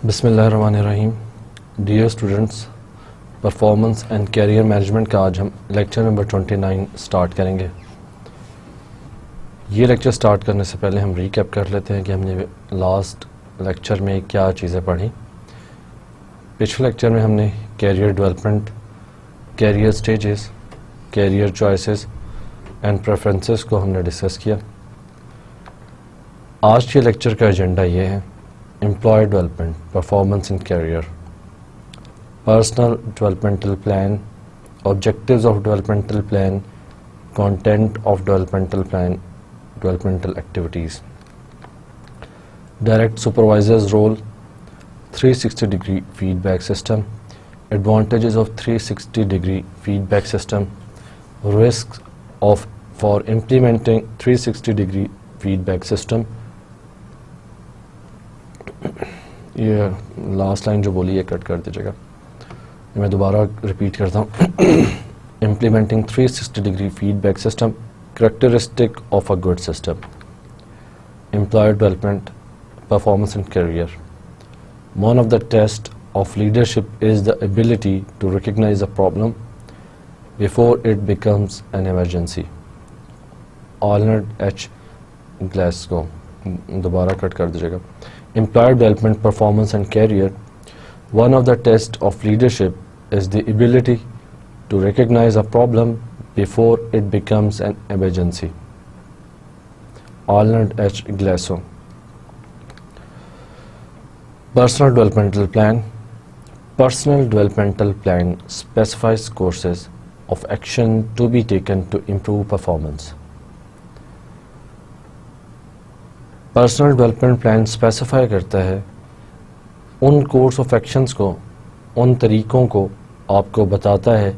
बिस्मिल्लाहिर्रहमानिर्रहीम। Dear students, performance and career management का आज हम लेक्चर नंबर 29 स्टार्ट करेंगे। ये लेक्चर स्टार्ट करने से पहले हम रीकैप कर लेते हैं कि हमने लास्ट लेक्चर में क्या चीज़ें पढ़ी। पिछले लेक्चर में हमने career development, career stages, career choices and preferences को हमने डिस्कस किया। आज के लेक्चर का एजेंडा ये है: employee development, performance in career, personal developmental plan, objectives of developmental plan, content of developmental plan, developmental activities, direct supervisors role, 360 degree feedback system, advantages of 360 degree feedback system, risk of for implementing 360 degree feedback system. ये last line जो बोली है cut कर दीजिएगा, मैं दोबारा repeat करता हूँ। Implementing 360 degree feedback system, characteristic of a good system, employee development, performance in career. One of the tests of leadership is the ability to recognize a problem before it becomes an emergency. Arnold H. Glasgow। दोबारा cut कर दीजिएगा। Employee development, performance and career. One of the tests of leadership is the ability to recognize a problem before it becomes an emergency. Arnold H. Glasgow। Personal developmental plan. Personal developmental plan specifies courses of action to be taken to improve performance. Personal development plan specify करता है उन course of actions को, उन तरीक़ों को आपको बताता है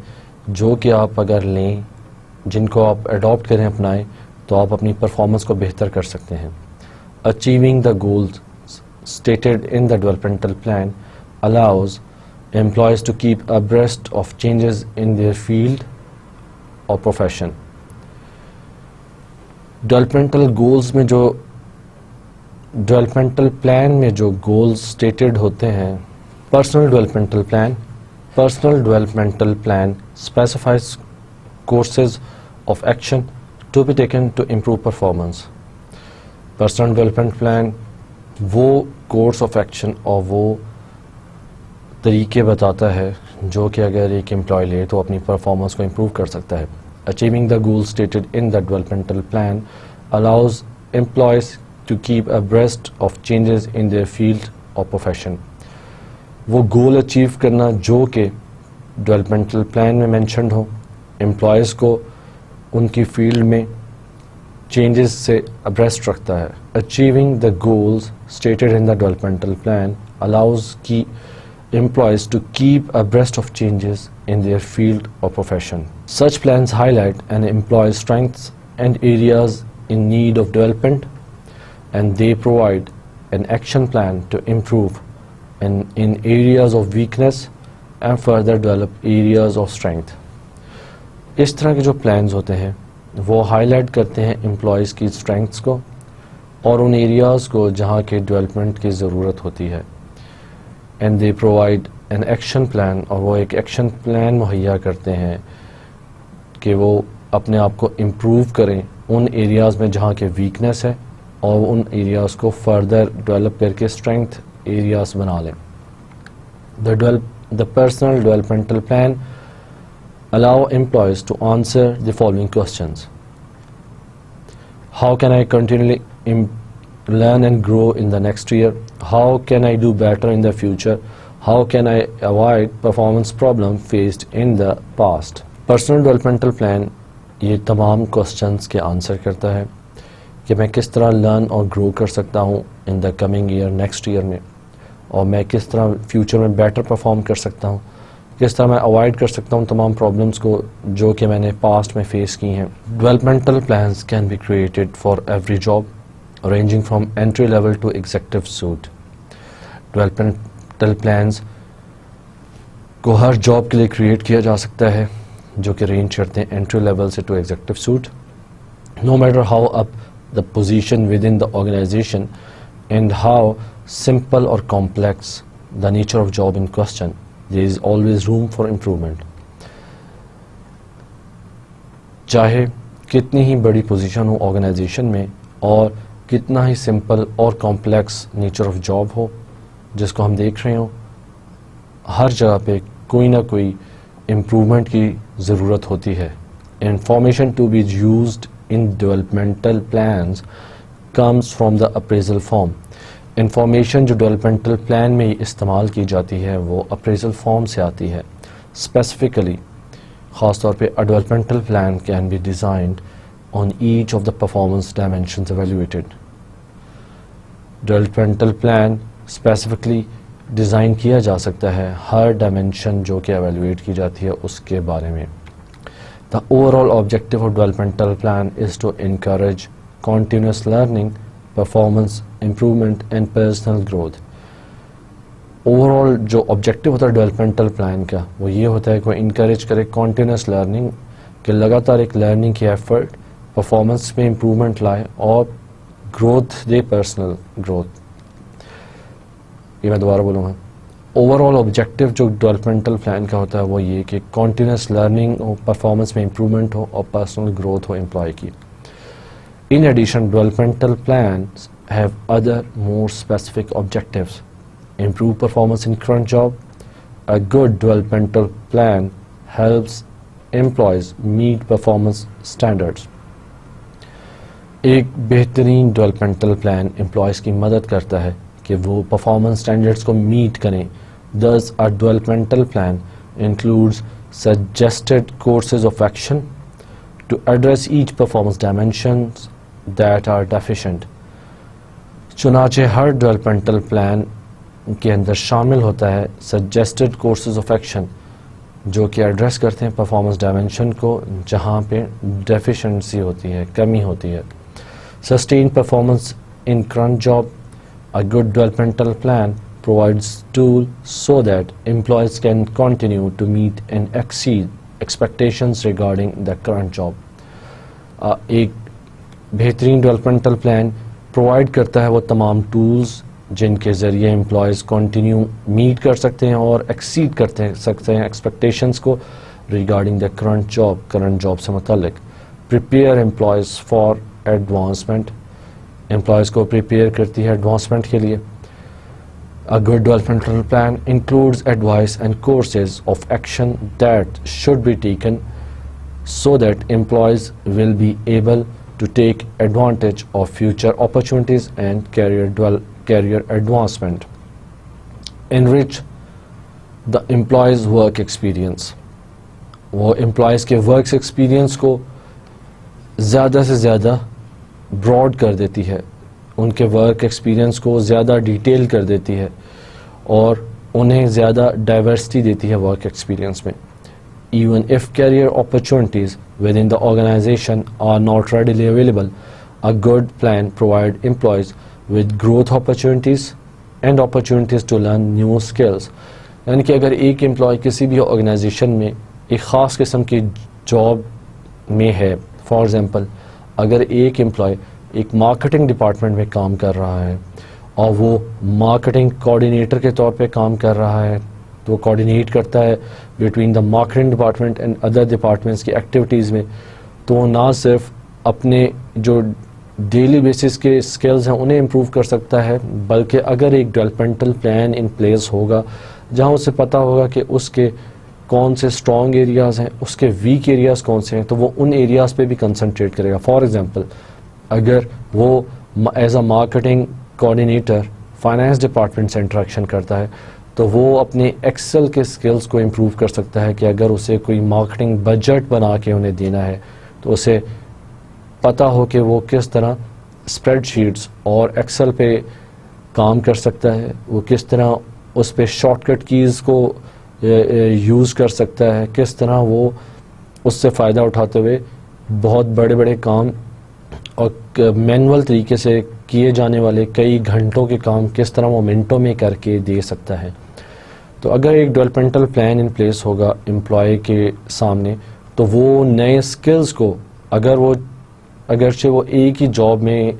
जो कि आप अगर लें, जिनको आप अडॉप्ट करें, अपनाएं, तो आप अपनी परफॉर्मेंस को बेहतर कर सकते हैं। Achieving the goals stated in the developmental plan allows employees to keep abreast of changes in their field or profession. Developmental goals में जो developmental plan में जो goals stated होते हैं, personal developmental plan specifies courses of action to be taken to improve performance. Personal development plan वो course of action और वो तरीके बताता है जो कि अगर एक एम्प्लॉय ले तो अपनी परफॉर्मेंस को इम्प्रूव कर सकता है। Achieving the goal stated in the developmental plan allows employees to keep abreast of changes in their field और प्रोफेशन। वो गोल अचीव करना जो कि डेवलपमेंटल प्लान में मेंशन्ड हो, एम्प्लॉयज़ को उनकी फील्ड में चेंजेस से अब्रेस्ट रखता है। Achieving the goals stated in the developmental plan allows key employees to keep abreast of changes in their field or profession. Such plans highlight an employee's strengths and areas in need of development, and they provide an action plan to improve in areas of weakness and further develop areas of strength. इस तरह के जो plans होते हैं वो highlight करते हैं employees की स्ट्रेंथ्स को और उन एरियाज़ को जहाँ के डेवलपमेंट की ज़रूरत होती है। And they provide an action plan, और वो एक एक्शन प्लान मुहैया करते हैं कि वो अपने आप को इम्प्रूव करें उन एरियाज़ में जहाँ के वीकनेस है और उन एरियाज़ को फर्दर डेवलप करके स्ट्रेंथ एरियाज़ बना लें। The personal developmental plan allow employees to answer the following questions: how can I continually learn and grow in the next year? How can I do better in the future? How can I avoid performance problem faced in the past? Personal developmental plan ये तमाम questions के answer करता है कि मैं किस तरह learn और ग्रो कर सकता हूँ in the coming year, next year में, और मैं किस तरह फ्यूचर में बेटर परफॉर्म कर सकता हूँ, किस तरह मैं अवॉइड कर सकता हूँ तमाम प्रॉब्लम्स को जो कि मैंने पास्ट में फेस की हैं। Developmental plans can be created for every job ranging from entry level to executive suite. Developmental plans को हर जॉब के लिए क्रिएट किया जा सकता है जो कि रेंज करते हैं एंट्री लेवल से to executive suite. No matter how up the position within the organization and how simple or complex the nature of job in question. There is always room for improvement. चाहे कितनी ही बड़ी position हो organisation में और कितना ही simple और complex nature of job हो जिसको हम देख रहे हो, हर जगह पे कोई ना कोई इम्प्रूवमेंट की ज़रूरत होती है. Information to be used in developmental plans comes from the appraisal form. Information जो डेवलपमेंटल प्लान में इस्तेमाल की जाती है वो अप्रेजल फॉर्म से आती है. स्पेसिफिकली ख़ास तौर पे a developmental plan can be designed on each of the performance dimensions evaluated. Developmental plan specifically design किया जा सकता है हर डायमेंशन जो कि एवेल्यूएट की जाती है उसके बारे में. The overall objective of developmental plan is to encourage continuous learning, performance improvement and personal growth. Overall जो ऑब्जेक्टिव होता है डेवलपमेंटल प्लान का वो ये होता है कि वो इनकरेज करे कॉन्टीन्यूस लर्निंग, कि लगातार एक लर्निंग की एफर्ट, परफॉर्मेंस में इम्प्रूवमेंट लाए और ग्रोथ दे, पर्सनल ग्रोथ. ये मैं दोबारा बोलूँगा. ओवरऑल ऑब्जेक्टिव जो डेवलपमेंटल प्लान का होता है वो ये कि कॉन्टीन्यूस लर्निंग हो, परफॉर्मेंस में इम्प्रूवमेंट हो और पर्सनल ग्रोथ हो एम्प्लॉय की. In addition, developmental plans have other more specific objectives. Improve performance in current job. A good developmental plan helps employees meet performance standards. एक बेहतरीन developmental plan employees की मदद करता है कि वो performance standards को meet करें. Thus, a developmental plan includes suggested courses of action to address each performance dimensions that are deficient. चुनाचे हर डेवलपमेंटल प्लान के अंदर शामिल होता है सजेस्टेड कोर्सेज ऑफ एक्शन जो कि एड्रेस करते हैं परफॉर्मेंस डायमेंशन को जहाँ पे डेफिशिएंसी होती है, कमी होती है. Sustain performance in current job. A good developmental plan provides tools so that employees can continue to meet and exceed expectations regarding the current job. एक बेहतरीन डेवलपमेंटल प्लान प्रोवाइड करता है वो तमाम टूल्स जिनके ज़रिए एम्प्लॉयज़ कंटिन्यू मीट कर सकते हैं और एक्सीड करते सकते हैं एक्सपेक्टेशंस को रिगार्डिंग द करंट जॉब से मुतल्लिक. Prepare employees for advancement. Employees को प्रिपेयर करती है एडवांसमेंट के लिए. A good developmental plan includes advice and courses of action that should be taken so that employees will be able to take advantage of future opportunities and career advancement. Enrich the employees' work experience. वो employees के work experience को ज़्यादा से ज़्यादा broad कर देती है, उनके work experience को ज़्यादा detail कर देती है और उन्हें ज़्यादा diversity देती है work experience में. Even if career opportunities within the organization are not readily available, a good plan provides employees with growth opportunities and opportunities to learn new skills. यानी कि अगर एक एम्प्लॉय किसी भी ऑर्गेनाइजेशन में एक ख़ास किस्म की जॉब में है, फॉर एग्ज़ाम्पल अगर एक एम्प्लॉय एक मार्केटिंग डिपार्टमेंट में काम कर रहा है और वो मार्केटिंग कोऑर्डिनेटर के तौर पे काम कर रहा है, तो कोऑर्डिनेट करता है between the marketing department and other departments की एक्टिविटीज़ में, तो ना सिर्फ अपने जो डेली बेसिस के स्किल्स हैं उन्हें इम्प्रूव कर सकता है, बल्कि अगर एक डेवलपमेंटल प्लान इन प्लेस होगा जहां उसे पता होगा कि उसके कौन से स्ट्रॉन्ग एरियाज़ हैं, उसके वीक एरियाज़ कौन से हैं, तो वो उन एरियाज़ पे भी कंसंट्रेट करेगा. फॉर एग्ज़ाम्पल अगर वो as a marketing coordinator finance department से इंटरेक्शन करता है तो वो अपने एक्सेल के स्किल्स को इम्प्रूव कर सकता है कि अगर उसे कोई मार्केटिंग बजट बना के उन्हें देना है तो उसे पता हो कि वो किस तरह स्प्रेडशीट्स और एक्सेल पे काम कर सकता है, वो किस तरह उस पे शॉर्टकट कीज़ को यूज़ कर सकता है, किस तरह वो उससे फ़ायदा उठाते हुए बहुत बड़े बड़े काम और मैनुअल तरीके से किए जाने वाले कई घंटों के काम किस तरह वो मिनटों में करके दे सकता है. तो अगर एक डेवलपमेंटल प्लान इन प्लेस होगा एम्प्लॉय के सामने तो वो नए स्किल्स को अगरचे वो एक ही जॉब में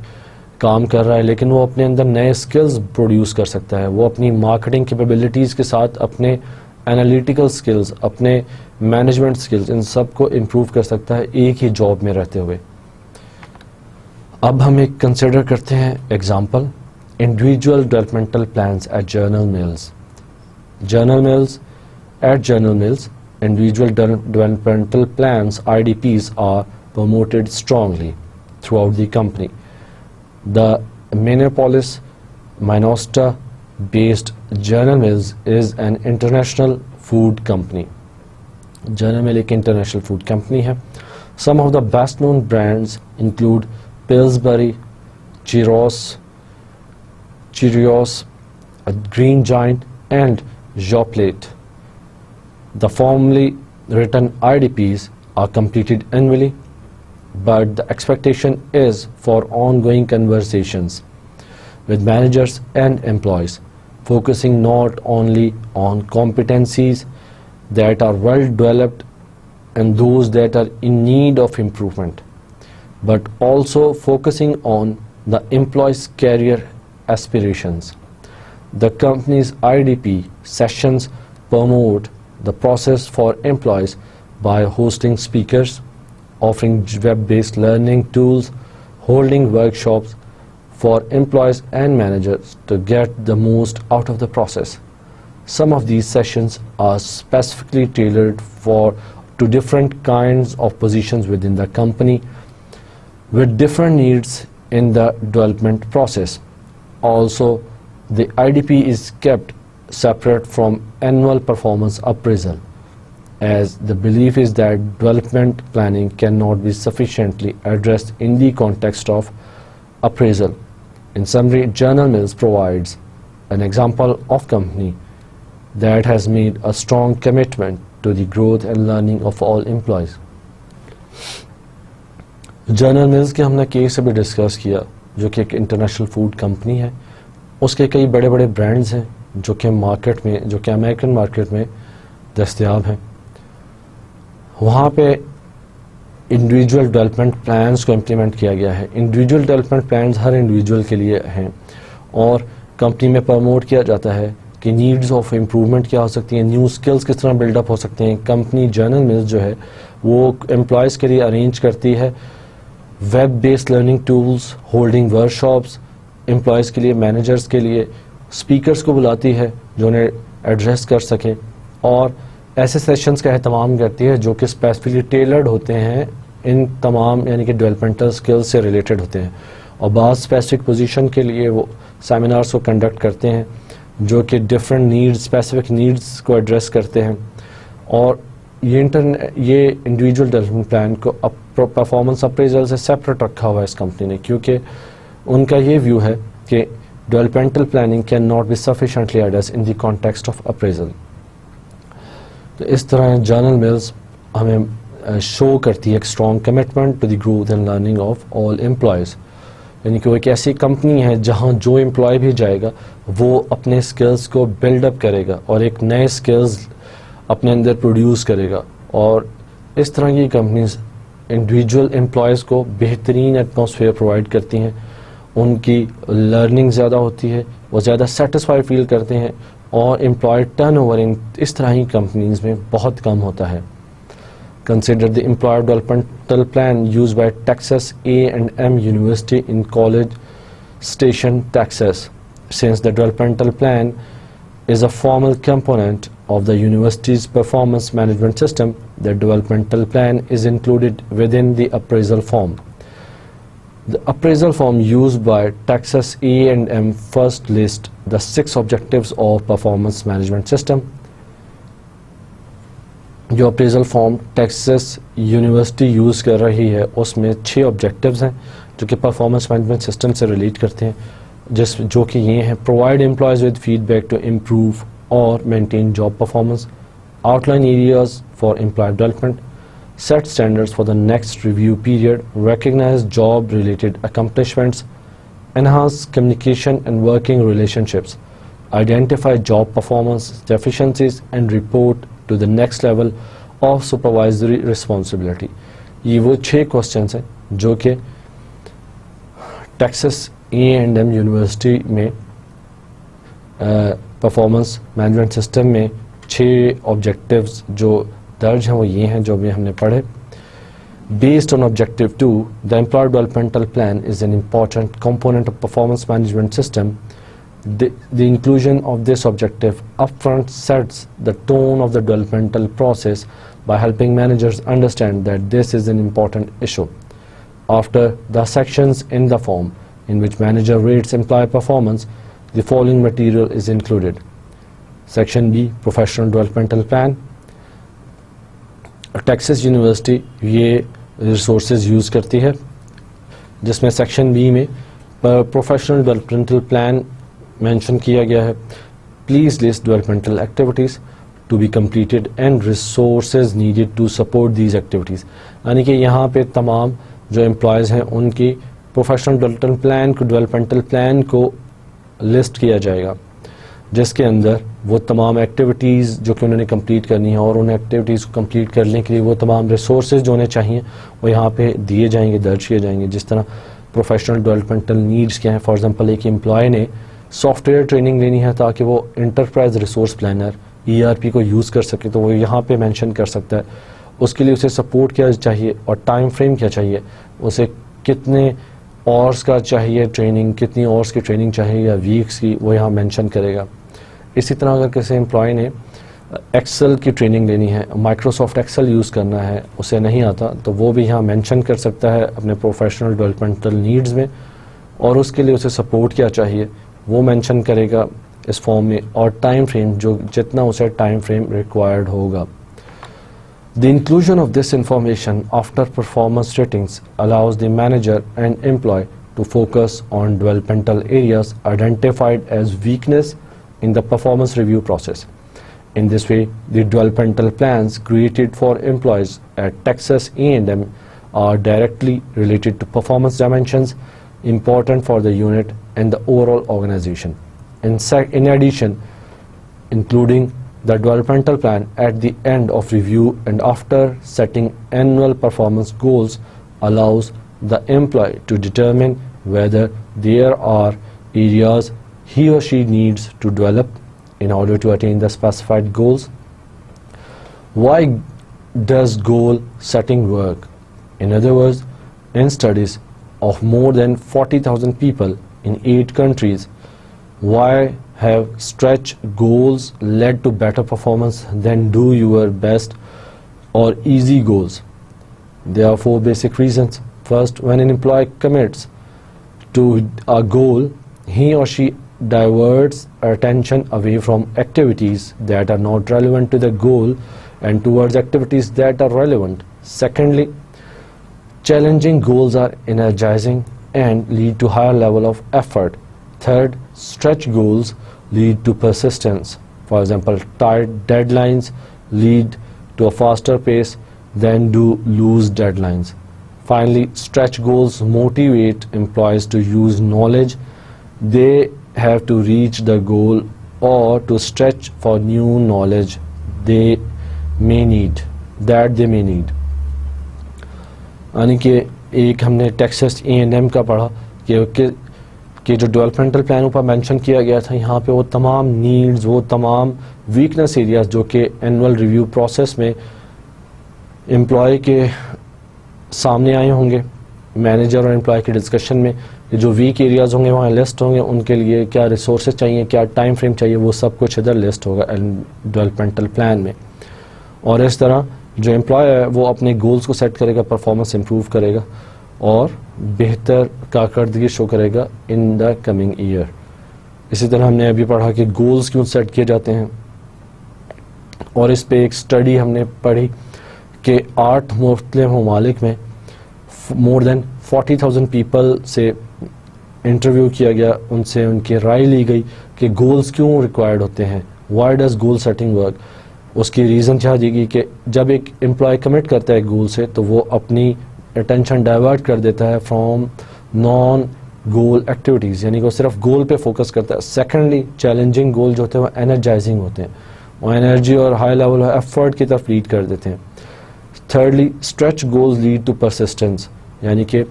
काम कर रहा है, लेकिन वो अपने अंदर नए स्किल्स प्रोड्यूस कर सकता है। वो अपनी मार्केटिंग कैपेबिलिटीज़ के साथ अपने एनालिटिकल स्किल्स, अपने मैनेजमेंट स्किल्स, इन सब को इम्प्रूव कर सकता है एक ही जॉब में रहते हुए। अब हम एक कंसिडर करते हैं example, individual developmental plans at General Mills. At General Mills, individual developmental plans (IDPs) are promoted strongly throughout the company. The Minneapolis, Minnesota-based General Mills is an international food company. General Mills एक international food company है। Some of the best-known brands include Pillsbury, Cheerios, Green Giant, and Yoplait. The formally written IDPs are completed annually, but the expectation is for ongoing conversations with managers and employees, focusing not only on competencies that are well developed and those that are in need of improvement, but also focusing on the employee's career aspirations. The company's IDP sessions promote the process for employees by hosting speakers, offering web-based learning tools, holding workshops for employees and managers to get the most out of the process. Some of these sessions are specifically tailored to different kinds of positions within the company with different needs in the development process. Also, the IDP is kept separate from annual performance appraisal, as the belief is that development planning cannot be sufficiently addressed in the context of appraisal. In summary, General Mills provides an example of company that has made a strong commitment to the growth and learning of all employees. General mills के हमने case अभी discuss किया, जो कि एक international food company है। उसके कई बड़े बड़े ब्रांड्स हैं जो कि मार्केट में, जो कि अमेरिकन मार्केट में दस्तयाब हैं। वहाँ पे इंडिविजुअल डेवलपमेंट प्लान्स को इम्प्लीमेंट किया गया है। इंडिविजुअल डेवलपमेंट प्लान्स हर इंडिविजुअल के लिए हैं और कंपनी में प्रमोट किया जाता है कि नीड्स ऑफ इम्प्रूवमेंट क्या हो सकती हैं, न्यू स्किल्स किस तरह बिल्डअप हो सकते हैं। कंपनी जनरल मिल्स जो है वो एम्प्लॉयज़ के लिए अरेंज करती है web based learning tools, holding workshops, employees के लिए, मैनेजर्स के लिए स्पीकर्स को बुलाती है जो उन्हें एड्रेस कर सकें, और ऐसे सेशंस का एहतमाम करती है जो कि स्पेसिफिकली टेलर्ड होते हैं इन तमाम, यानी कि डेवलपमेंटल स्किल्स से रिलेटेड होते हैं। और बाद स्पेसिफिक पोजीशन के लिए वो सेमिनार्स को कंडक्ट करते हैं जो कि डिफरेंट नीड्स, स्पेसिफिक नीड्स को एड्रेस करते हैं। और ये इंडिविजुअल डेवलपमेंट प्लान को परफॉर्मेंस अप्रेजल से सेपरेट रखा हुआ है इस कंपनी ने, क्योंकि उनका ये व्यू है कि developmental planning can not be sufficiently address in the context of appraisal. तो इस तरह जनरल मिल्स हमें शो करती है एक strong commitment to the growth and learning of all employees, यानी कि वो एक ऐसी कंपनी है जहां जो एम्प्लॉय भी जाएगा वो अपने स्किल्स को बिल्डअप करेगा और एक नए स्किल्स अपने अंदर प्रोड्यूस करेगा। और इस तरह की कंपनीज इंडिविजुअल एम्प्लॉयज़ को बेहतरीन एटमॉस्फेयर प्रोवाइड करती हैं, उनकी लर्निंग ज़्यादा होती है, वो ज़्यादा सेटिस्फाई फील करते हैं और एम्प्लॉय टर्नओवर इन इस तरह की कंपनीज में बहुत कम होता है। Consider the employer developmental plan used by Texas A&M University in College Station, Texas. Since the developmental plan is a formal component of the university's performance management system, the developmental plan is included within the appraisal form. The appraisal form used by Texas A&M first lists the 6 objectives of performance management system. जो appraisal form Texas university use कर रही है उसमें 6 objectives हैं जो कि performance management system से relate करते हैं, जो कि ये हैं: provide employees with feedback to improve और maintain job performance, outline areas for employee development, set standards for the next review period, recognize job related accomplishments, enhance communication and working relationships, identify job performance deficiencies and report to the next level of supervisory responsibility। ये वो 6 questions हैं जो कि Texas E&M university में performance management system में 6 objectives जो दर्ज हैं वो ये हैं जो भी हमने पढ़े. Based on Objective 2, the Employee Developmental Plan is an important component of performance management system. The inclusion of this objective upfront sets the tone of the developmental process by helping managers understand that this is an important issue. After the sections in the form in which manager rates employee performance, the following material is included. Section B, Professional Developmental Plan. Texas university ये resources use करती है जिसमें section B में professional developmental plan mention किया गया है. Please list developmental activities to be completed and resources needed to support these activities. यानी कि यहाँ पे तमाम जो एम्प्लॉयज़ हैं उनकी प्रोफेशनल डेवलपमेंटल प्लान को लिस्ट किया जाएगा जिसके अंदर वो तमाम एक्टिविटीज़ जो कि उन्होंने कंप्लीट करनी है और उन एक्टिविटीज़ को कंप्लीट करने के लिए वो तमाम रिसोर्सेज जो उन्हें चाहिए वो यहाँ पे दिए जाएंगे, दर्ज किए जाएंगे. जिस तरह प्रोफेशनल डेवलपमेंटल नीड्स क्या हैं. फॉर एग्जांपल एक एम्प्लॉय ने सॉफ्टवेयर ट्रेनिंग लेनी है ताकि वो इंटरप्राइज रिसोर्स प्लानर ERP को यूज़ कर सके तो वो यहाँ पे मेंशन कर सकता है. उसके लिए उसे सपोर्ट क्या चाहिए और टाइम फ्रेम क्या चाहिए, उसे कितने आवर्स का चाहिए ट्रेनिंग, कितनी आवर्स की ट्रेनिंग चाहिए या वीक्स की, वो यहाँ मेंशन करेगा. इसी तरह अगर किसी एम्प्लॉय ने एक्सेल की ट्रेनिंग लेनी है, माइक्रोसॉफ्ट एक्सेल यूज़ करना है, उसे नहीं आता तो वो भी यहाँ मेंशन कर सकता है अपने प्रोफेशनल डेवलपमेंटल नीड्स में और उसके लिए उसे सपोर्ट क्या चाहिए वो मेंशन करेगा इस फॉर्म में और टाइम फ्रेम जो जितना उसे टाइम फ्रेम रिक्वायर्ड होगा. The inclusion of this information after performance ratings allows the manager and employee to focus on developmental areas identified as weakness in the performance review process. In this way, the developmental plans created for employees at Texas A&M are directly related to performance dimensions important for the unit and the overall organization. In addition, including the developmental plan at the end of review and after setting annual performance goals allows the employee to determine whether there are areas he or she needs to develop in order to attain the specified goals. Why does goal setting work? In other words, in studies of more than 40,000 people in 8 countries, why have stretch goals led to better performance than do your best or easy goals? There are 4 basic reasons. First, when an employee commits to a goal, he or she diverts attention away from activities that are not relevant to the goal and towards activities that are relevant. Secondly, challenging goals are energizing and lead to higher level of effort. Third, stretch goals lead to persistence. For example, tight deadlines lead to a faster pace than do loose deadlines. Finally, stretch goals motivate employees to use knowledge they have to reach the goal or to stretch for new knowledge they may need. यानी कि एक हमने Texas A&M का पढ़ा कि जो developmental प्लानों पर mention किया गया था यहाँ पे वो तमाम नीड्स, वो तमाम वीकनेस एरियाज जो कि एनुअल रिव्यू प्रोसेस में एम्प्लॉय के सामने आए होंगे, मैनेजर और एम्प्लॉय के डिस्कशन में जो वीक एरियाज होंगे वहाँ लिस्ट होंगे, उनके लिए क्या रिसोर्सेज चाहिए, क्या टाइम फ्रेम चाहिए, वो सब कुछ इधर लिस्ट होगा डेवलपमेंटल प्लान में. और इस तरह जो एम्प्लॉय है वो अपने गोल्स को सेट करेगा, परफॉर्मेंस इम्प्रूव करेगा और बेहतर कारकर्दगी शो करेगा इन द कमिंग ईयर. इसी तरह हमने अभी पढ़ा कि गोल्स क्यों सेट किए जाते हैं और इस पे एक स्टडी हमने पढ़ी कि 8 मुख्तलिफ ममालिक में मोर देन 40,000 पीपल से इंटरव्यू किया गया, उनसे उनकी राय ली गई कि गोल्स क्यों रिक्वायर्ड होते हैं, why does goal setting work. उसकी रीज़न क्या दी गई कि जब एक एम्प्लॉय कमिट करता है गोल से तो वो अपनी अटेंशन डाइवर्ट कर देता है फ्रॉम नॉन गोल एक्टिविटीज़, यानी कि वो सिर्फ गोल पे फोकस करता है. सेकेंडली, चैलेंजिंग गोल जो होते हैं वो एनर्जाइजिंग होते हैं, वो एनर्जी और हाई लेवल ऑफ एफर्ट की तरफ लीड कर देते हैं. Thirdly, stretch goals lead to persistence, यानी कि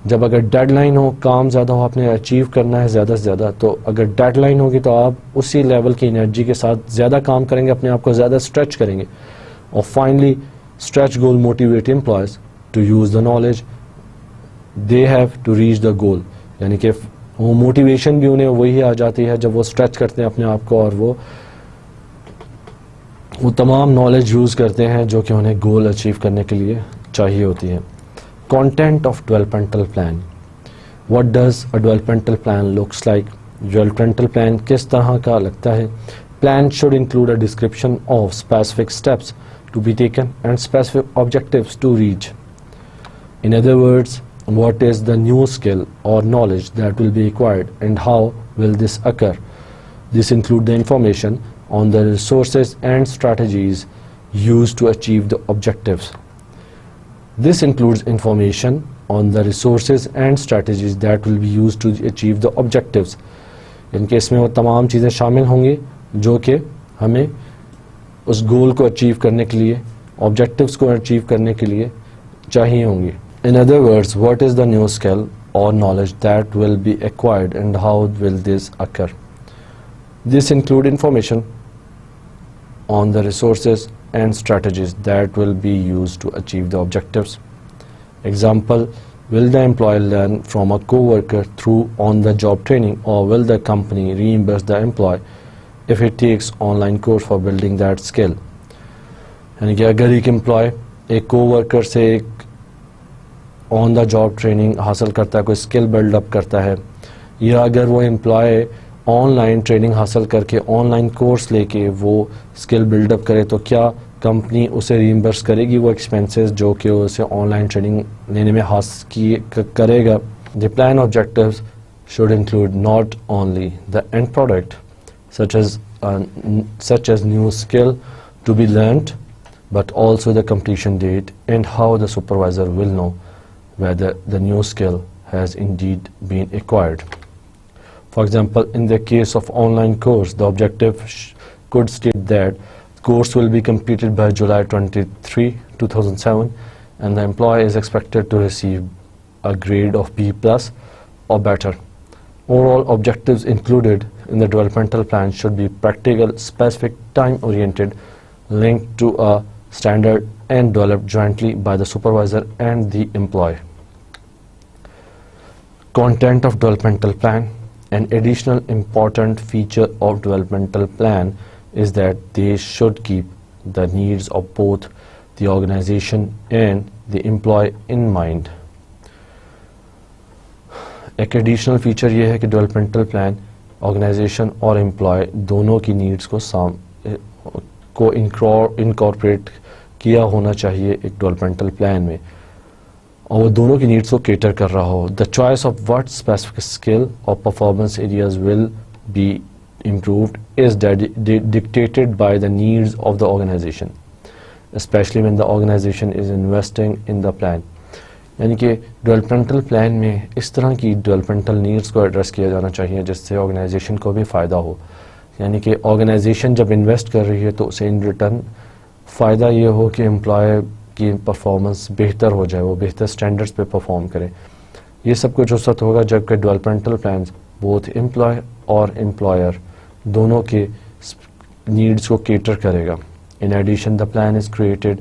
जब अगर डेडलाइन हो, काम ज़्यादा हो, आपने अचीव करना है ज़्यादा से ज़्यादा, तो अगर डेडलाइन होगी तो आप उसी लेवल की एनर्जी के साथ ज़्यादा काम करेंगे, अपने आप को ज़्यादा स्ट्रेच करेंगे. और finally stretch goal motivate employees to use the knowledge they have to reach the goal. यानी कि वो मोटिवेशन भी उन्हें वही आ जाती है जब वो स्ट्रेच करते हैं अपने आप को और वो तमाम नॉलेज यूज़ करते हैं जो कि उन्हें गोल अचीव करने के लिए चाहिए होती है. Content of developmental plan. What does a developmental plan looks like. Developmental plan किस तरह का लगता है. Plan should include a description of specific steps to be taken and specific objectives to reach. In other words, what is the new skill or knowledge that will be acquired and how will this occur? This includes the information on the resources and strategies used to achieve the objectives. This includes information on the resources and strategies that will be used to achieve the objectives. इनके इसमें वो तमाम चीज़ें शामिल होंगी जो कि हमें उस गोल को अचीव करने के लिए, ऑब्जेक्टिव्स को अचीव करने के लिए चाहिए होंगी. In other words, what is the new skill or knowledge that will be acquired and how will this occur? This include information on the resources and strategies that will be used to achieve the objectives. Example, will the employee learn from a co-worker through on-the-job training, or will the company reimburse the employee if he takes online course for building that skill? यानी कि अगर एक employ एक को-वर्कर से एक on the job training हासिल करता है, कोई स्किल बिल्डअप करता है, या अगर वो एम्प्लॉय ऑनलाइन ट्रेनिंग हासिल करके ऑनलाइन कोर्स लेके वो स्किल बिल्डअप करे, तो क्या कंपनी उसे रीइंबर्स करेगी वो एक्सपेंसेस जो कि उसे ऑनलाइन ट्रेनिंग लेने में हासिल करेगा. The plan objectives should include not only the end product such as new skill to be learned, but also the completion date and how the supervisor will know whether the new skill has indeed been acquired. For example, in the case of online course, the objective could state that course will be completed by July 23, 2007, and the employee is expected to receive a grade of B+ or better. Overall objectives included in the developmental plan should be practical, specific, time-oriented, linked to a standard and developed jointly by the supervisor and the employee. Content of developmental plan. An additional important feature of developmental plan is that they should keep the needs of both the organization and the employee in mind. एक additional feature ये है कि developmental plan organisation और employ दोनों की needs को incorporate किया होना चाहिए एक डेवलपमेंटल प्लान में, और वो दोनों की नीड्स को केटर कर रहा हो. The choice of what specific skill और performance areas will be improved is dictated by the needs of the organization, especially when the organization is investing in the plan. यानी कि डेवलपमेंटल प्लान में इस तरह की डेवलपमेंटल नीड्स को address किया जाना चाहिए जिससे ऑर्गेनाइजेशन को भी फ़ायदा हो. यानी कि ऑर्गेनाइजेशन जब इन्वेस्ट कर रही है तो उसे इन रिटर्न फ़ायदा ये हो कि एम्प्लॉय की परफॉर्मेंस बेहतर हो जाए, वो बेहतर स्टैंडर्ड्स पे परफॉर्म करे. ये सब कुछ उस वक्त होगा जबकि डेवलपमेंटल प्लान बोथ एम्प्लॉय और एम्प्लॉयर दोनों के नीड्स को केटर करेगा. In addition the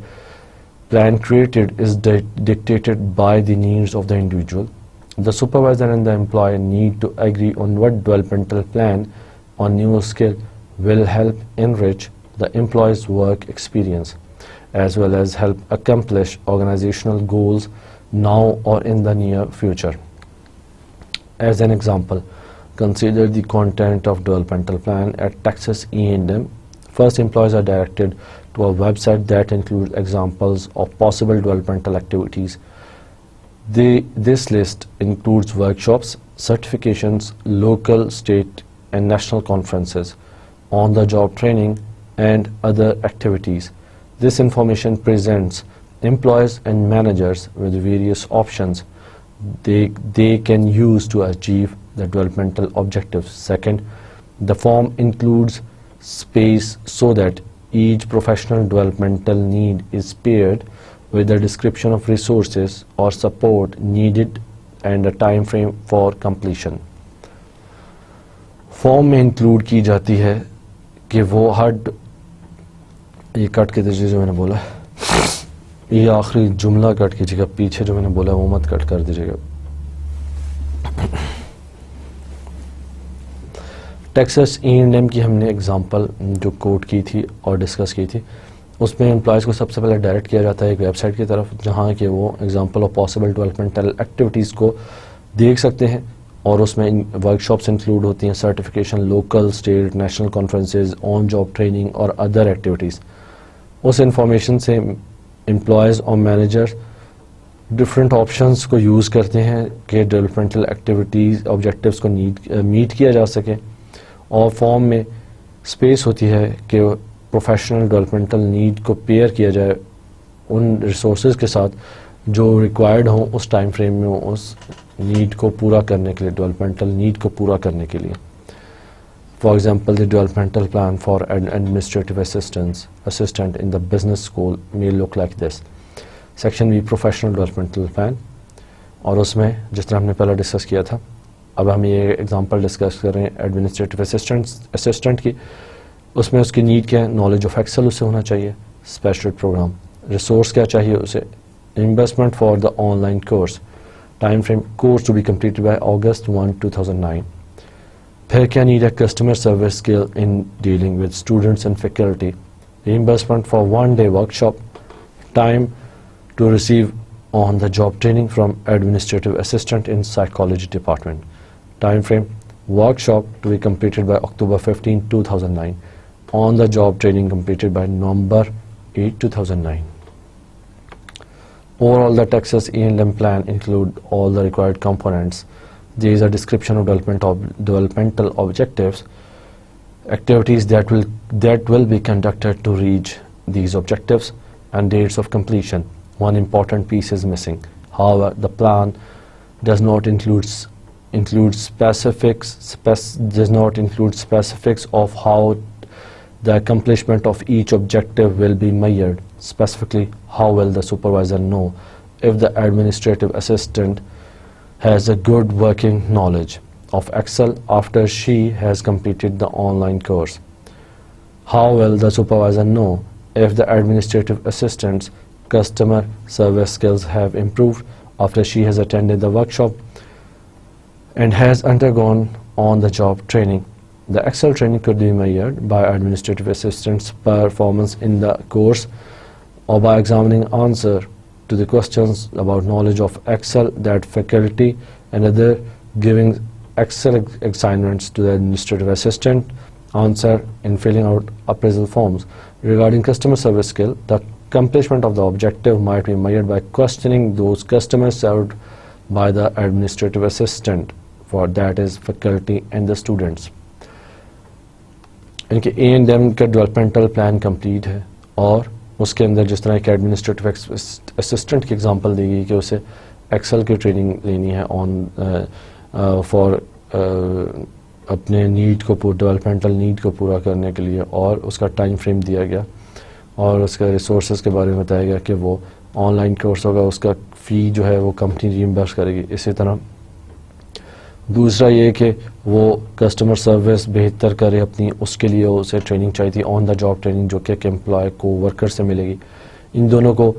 plan created is dictated by the needs of the individual. The supervisor and the employee need to agree on what developmental plan or new skill will help enrich the employee's work experience, as well as help accomplish organizational goals now or in the near future. As an example, consider the content of developmental plan at Texas E&M. First, employees are directed to a website that includes examples of possible developmental activities. This list includes workshops, certifications, local, state, and national conferences, on-the-job training, and other activities. This information presents employees and managers with various options they can use to achieve the developmental objectives. Second, the form includes space so that each professional developmental need is paired with a description of resources or support needed and a time frame for completion. Form में include की जाती है कि वो हर, ये cut के दीजिए जो मैंने बोला, ये आखिरी जुमला कट कीजिएगा, पीछे जो मैंने बोला वो मत कट कर दीजिएगा. टेक्सास E&M की हमने एग्जांपल जो कोट की थी और डिस्कस की थी, उसमें एम्प्लॉयज़ को सबसे पहले डायरेक्ट किया जाता है एक वेबसाइट की तरफ, जहाँ कि वो example of possible developmental activities को देख सकते हैं, और उसमें वर्कशॉप्स इंक्लूड होती हैं, certification, local, state, national conferences, on job training और अदर एक्टिविटीज़. उस इंफॉर्मेशन से एम्प्लॉयज़ और मैनेजर डिफरेंट ऑप्शंस को यूज़ करते हैं कि डेवलपमेंटल एक्टिविटीज़ ऑब्जेक्टिव्स को मीट किया जा सके. और फॉर्म में स्पेस होती है कि प्रोफेशनल डेवलपमेंटल नीड को पेयर किया जाए उन रिसोर्सेज के साथ जो रिक्वायर्ड हों उस टाइम फ्रेम में, उस नीड को पूरा करने के लिए, डेवलपमेंटल नीड को पूरा करने के लिए. For example, the developmental plan for an administrative assistant in the business school may look like this. Section B, professional developmental plan, और उसमें जिस तरह हमने पहले डिस्कस किया था, अब हम ये एग्जांपल डिस्कस कर रहे हैं एडमिनिस्ट्रेटिव असिस्टेंट की. उसमें उसकी नीड क्या है? नॉलेज ऑफ एक्सेल उसे होना चाहिए, स्पेशल प्रोग्राम, रिसोर्स क्या चाहिए उसे, investment for the online course, time frame, course to be completed by August 1, 2009. फिर क्या नीड है? Customer service skill in dealing with students and faculty, reimbursement for 1 day workshop, time to receive on the job training from administrative assistant in psychology department, time frame, workshop to be completed by October 15, 2009. On the job training completed by November 8, 2009. Overall, the Texas E&M plan include all the required components. There is a description of developmental objectives, activities that will be conducted to reach these objectives, and dates of completion. One important piece is missing. However, the plan does not include specifics of how the accomplishment of each objective will be measured. Specifically, how will the supervisor know if the administrative assistant has a good working knowledge of Excel after she has completed the online course? How will the supervisor know if the administrative assistant's customer service skills have improved after she has attended the workshop and has undergone on-the-job training? The Excel training could be measured by administrative assistants' performance in the course or by examining answer to the questions about knowledge of Excel that faculty and other giving Excel assignments to the administrative assistant answer in filling out appraisal forms. Regarding customer service skill, the accomplishment of the objective might be measured by questioning those customers served by the administrative assistant, for that is faculty and the students. इनके E&M का developmental plan complete है, और उसके अंदर जिस तरह एक administrative assistant की एग्जांपल दी गई कि उसे एक्सेल की ट्रेनिंग लेनी है फॉर अपने नीड को डेवलपमेंटल नीड को पूरा करने के लिए, और उसका टाइम फ्रेम दिया गया और उसका रिसोर्सेज के बारे में बताया गया कि वो ऑनलाइन कोर्स होगा, उसका फ़ी जो है वो कंपनी रीइंबर्स करेगी. इसी तरह दूसरा ये कि वो कस्टमर सर्विस बेहतर करे अपनी, उसके लिए उसे ट्रेनिंग चाहिए थी, ऑन द जॉब ट्रेनिंग, जो कि एक एम्प्लॉय को वर्कर से मिलेगी. इन दोनों को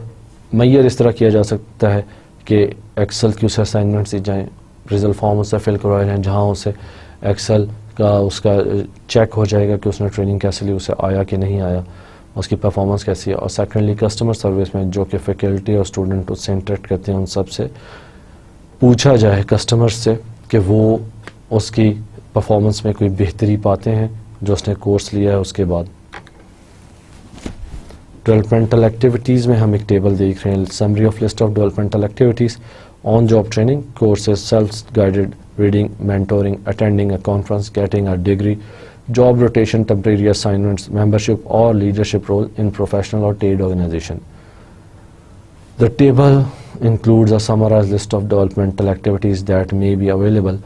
मैयर इस तरह किया जा सकता है कि एक्सेल की उसे असाइनमेंट्स दी जाएँ, रिजल्ट फॉर्म उससे फिल करवाए जाएँ, जहाँ उसे एक्सेल का उसका चेक हो जाएगा कि उसने ट्रेनिंग कैसे ली, उसे आया कि नहीं आया, उसकी परफॉर्मेंस कैसी है. और सेकेंडली कस्टमर सर्विस में जो कि फैकल्टी और स्टूडेंट उससे इंटरेक्ट करते हैं, उन सब से पूछा जाए कस्टमर से कि वो उसकी परफॉर्मेंस में कोई बेहतरी पाते हैं जो उसने कोर्स लिया है उसके बाद. डेवलपमेंटल एक्टिविटीज़ में हम एक टेबल देख रहे हैं, summary of list of developmental activities, on job training, courses, self guided reading, mentoring, attending a conference, getting a degree, job rotation, temporary assignments, membership or leadership role in professional or trade organization. The table includes a summarized list of developmental activities that may be available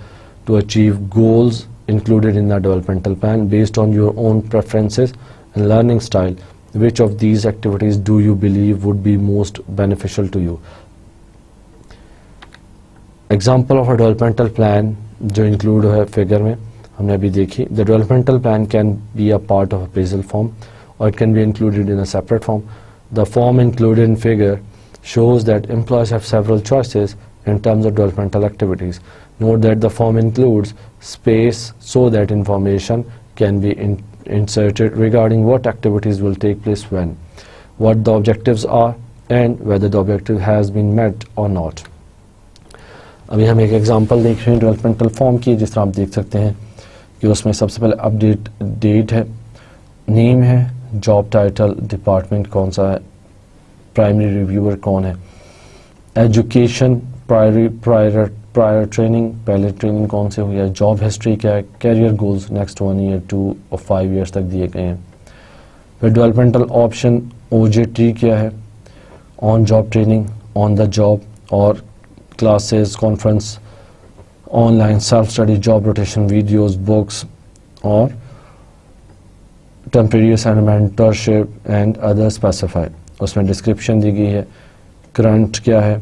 to achieve goals included in the developmental plan based on your own preferences and learning style. Which of these activities do you believe would be most beneficial to you? Example of a developmental plan जो include है figure में हमने अभी देखी. The developmental plan can be a part of appraisal form or it can be included in a separate form. The form included in figure shows that employees have several choices in terms of developmental activities. Note that the form includes space so that information can be inserted regarding what activities will take place when, what the objectives are, and whether the objective has been met or not. अभी हम एक example देख रहे हैं developmental form की, जिस तरह आप देख सकते हैं कि उसमें सबसे पहले अपडेट डेट है, नेम है, जॉब टाइटल, डिपार्टमेंट कौन सा है, प्राइमरी रिव्यूअर कौन है, एजुकेशन, प्रायर ट्रेनिंग, पहले ट्रेनिंग कौन से हुई है, जॉब हिस्ट्री क्या है, कैरियर गोल्स नेक्स्ट 1 ईयर 2 और 5 ईयर्स तक दिए गए हैं. फिर डेवलपमेंटल ऑप्शन OJT क्या है, on job training, on the job और classes, conference, online, self study, job rotation, videos, books और temporary assignment, mentorship and other specified. उसमें डिस्क्रिप्शन दी गई है, करंट क्या है,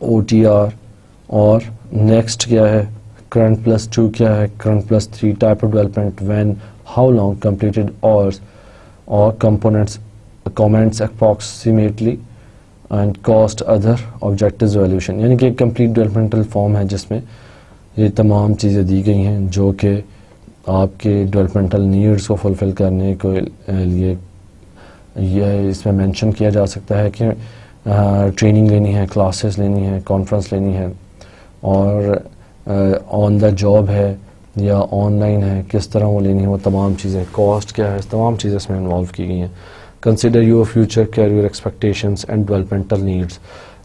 OTR और नेक्स्ट क्या है, करंट +2 क्या है, current +3, type of development, when, how long, completed hours और components, comments approximately and cost, other objectives, valuation. यानी कि एक कंप्लीट डेवलपमेंटल फॉर्म है जिसमें ये तमाम चीज़ें दी गई हैं जो कि आपके डेवलपमेंटल नीड्स को फुलफ़िल करने के लिए यह इसमें मेंशन किया जा सकता है कि ट्रेनिंग लेनी है, क्लासेस लेनी है, कॉन्फ्रेंस लेनी है और ऑन द जॉब है या ऑनलाइन है, किस तरह वो लेनी है, वो तमाम चीज़ें, कॉस्ट क्या है, तमाम चीज़ें इसमें इन्वॉल्व की गई हैं. Consider your future career expectations and developmental needs,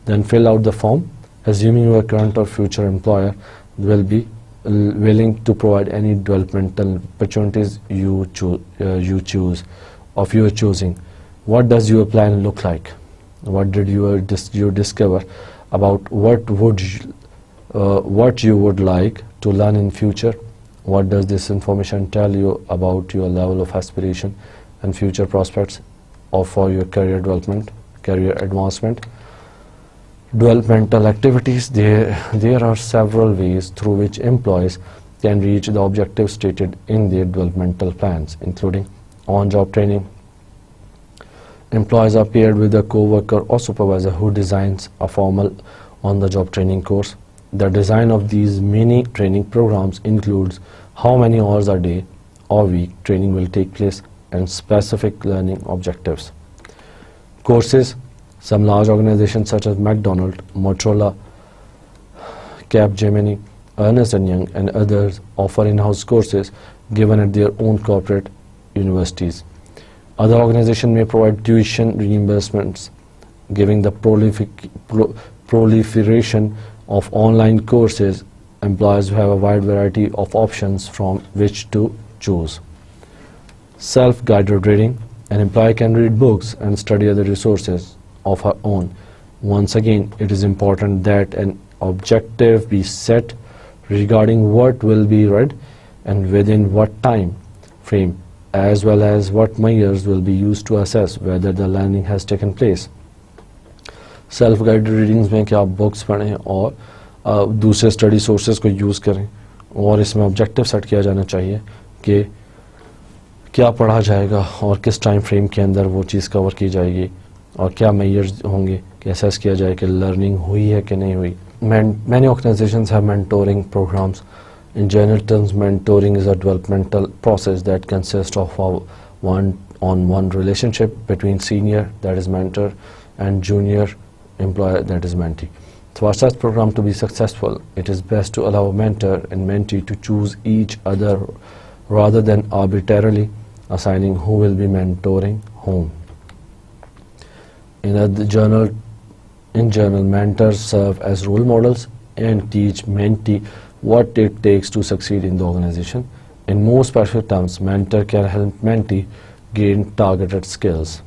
then fill out the form. Assuming your current or future employer will be willing to provide any developmental opportunities you choose of your choosing. What does your plan look like? What did you discover about what you would like to learn in future? What does this information tell you about your level of aspiration and future prospects or for your career development, career advancement? Developmental activities, there are several ways through which employees can reach the objectives stated in their developmental plans, including on-job training. Employees are paired with a co-worker or supervisor who designs a formal on-the-job training course. The design of these mini training programs includes how many hours a day or week training will take place and specific learning objectives. Courses. Some large organizations such as McDonald's, Motorola, Capgemini, Ernst & Young and others offer in-house courses given at their own corporate universities. Other organizations may provide tuition reimbursements. Given the proliferation of online courses, employees have a wide variety of options from which to choose. Self-guided reading. An employee can read books and study other resources of her own. Once again, it is important that an objective be set regarding what will be read and within what time frame, as well as what measures will be used to assess whether the learning has taken place. Self-guided readings में कि आप books पढ़ें और दूसरे study sources को use करें और इसमें ऑब्जेक्टिव सेट किया जाना चाहिए कि क्या पढ़ा जाएगा और किस टाइम फ्रेम के अंदर वो चीज़ कवर की जाएगी और क्या मेजर्स होंगे कि असेस किया जाए कि लर्निंग हुई है कि नहीं हुई. Many organizations have mentoring programs. In general terms, mentoring is a developmental process that consists of a one-on-one relationship between senior, that is mentor, and junior employee, that is mentee. For such program to be successful, it is best to allow mentor and mentee to choose each other rather than arbitrarily assigning who will be mentoring whom. In general, mentors serve as role models and teach mentee what it takes to succeed in the organization. In more specific terms, mentor can help mentee gain targeted skills.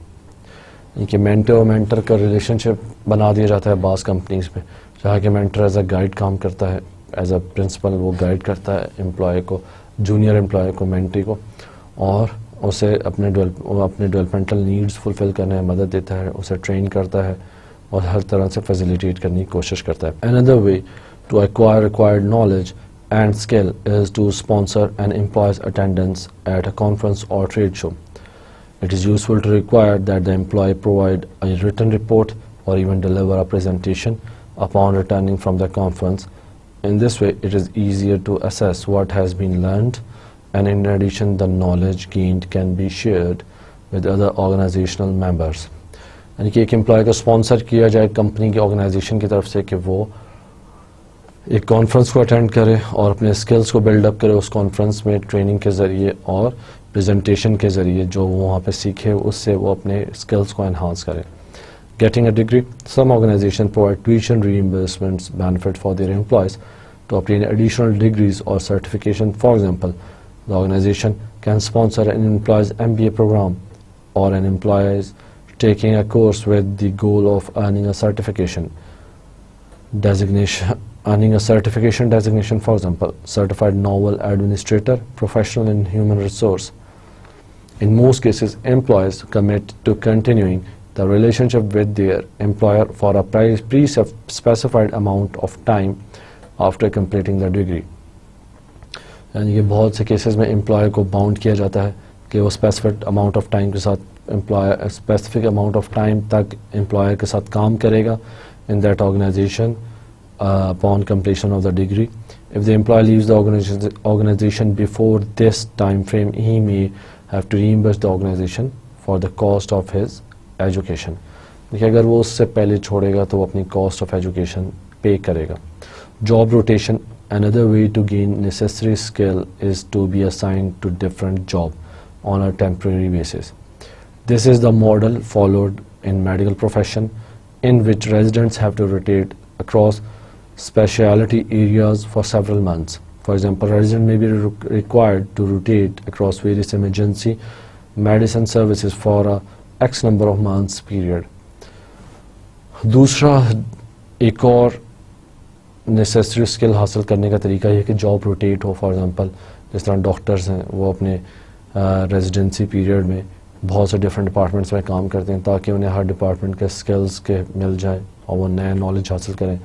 इनके mentor और mentor का relationship बना दिया जाता है बास companies में, जहाँ के मेंटर एज अ गाइड काम करता है, एज अ प्रिंसिपल वो गाइड करता है एम्प्लॉय को, जूनियर एम्प्लॉय को, मेंटी को, और उसे अपने डेवलपमेंटल नीड्स फुलफिल करने में मदद देता है, उसे ट्रेन करता है और हर तरह से फैसिलिटेट करने की कोशिश करता है. Another way to acquire required knowledge and skill is to sponsor an employee's attendance at a conference or trade show. It is useful to require that the employee provide a written report or even deliver a presentation upon returning from the conference. In this way, it is easier to assess what has been learned, and in addition, the knowledge gained can be shared with other organizational members. यानी कि एक employ को sponsor किया जाए company की organisation की तरफ से कि वो एक कॉन्फ्रेंस को अटेंड करे और अपने स्किल्स को बिल्डअप करे उस कॉन्फ्रेंस में ट्रेनिंग के ज़रिए और प्रेजेंटेशन के ज़रिए जो वो वहाँ पे सीखे उससे वो अपने स्किल्स को एनहांस करे. Getting a degree. Some organizations provide tuition reimbursements benefit for their employees to obtain additional degrees or certification. For example, the organization can sponsor an employee's MBA program or an employee taking a course with the goal of earning a certification designation, for example, certified novel administrator, professional in human resource. In most cases, employees commit to continuing the relationship with their employer for a pre-specified amount of time after completing the degree. यानी कि बहुत से cases में employer को bound किया जाता है कि वो स्पेसिफिक अमाउंट ऑफ टाइम के साथ स्पेसिफिक अमाउंट ऑफ टाइम तक एम्प्लॉयर के साथ काम करेगा in that organization upon completion of the degree. If the employee leaves the organization before this time frame, he may have to reimburse the organization for the cost of his education. देखिए अगर वो उससे पहले छोड़ेगा तो वो अपनी cost of education पे करेगा. Job rotation. Another way to gain necessary skill is to be assigned to different job on a temporary basis. This is the model followed in medical profession in which residents have to rotate across specialty areas for several months. For example, resident may be required to rotate across various emergency medicine services for a X number of months period. दूसरा एक और necessary skill हासिल करने का तरीका ये कि job rotate हो. फॉर एग्जांपल जिस तरह डॉक्टर्स हैं वो अपने रेजिडेंसी पीरियड में बहुत से डिफरेंट डिपार्टमेंट्स में काम करते हैं ताकि उन्हें हर डिपार्टमेंट के स्किल्स के मिल जाए और वो नया नॉलेज हासिल करें.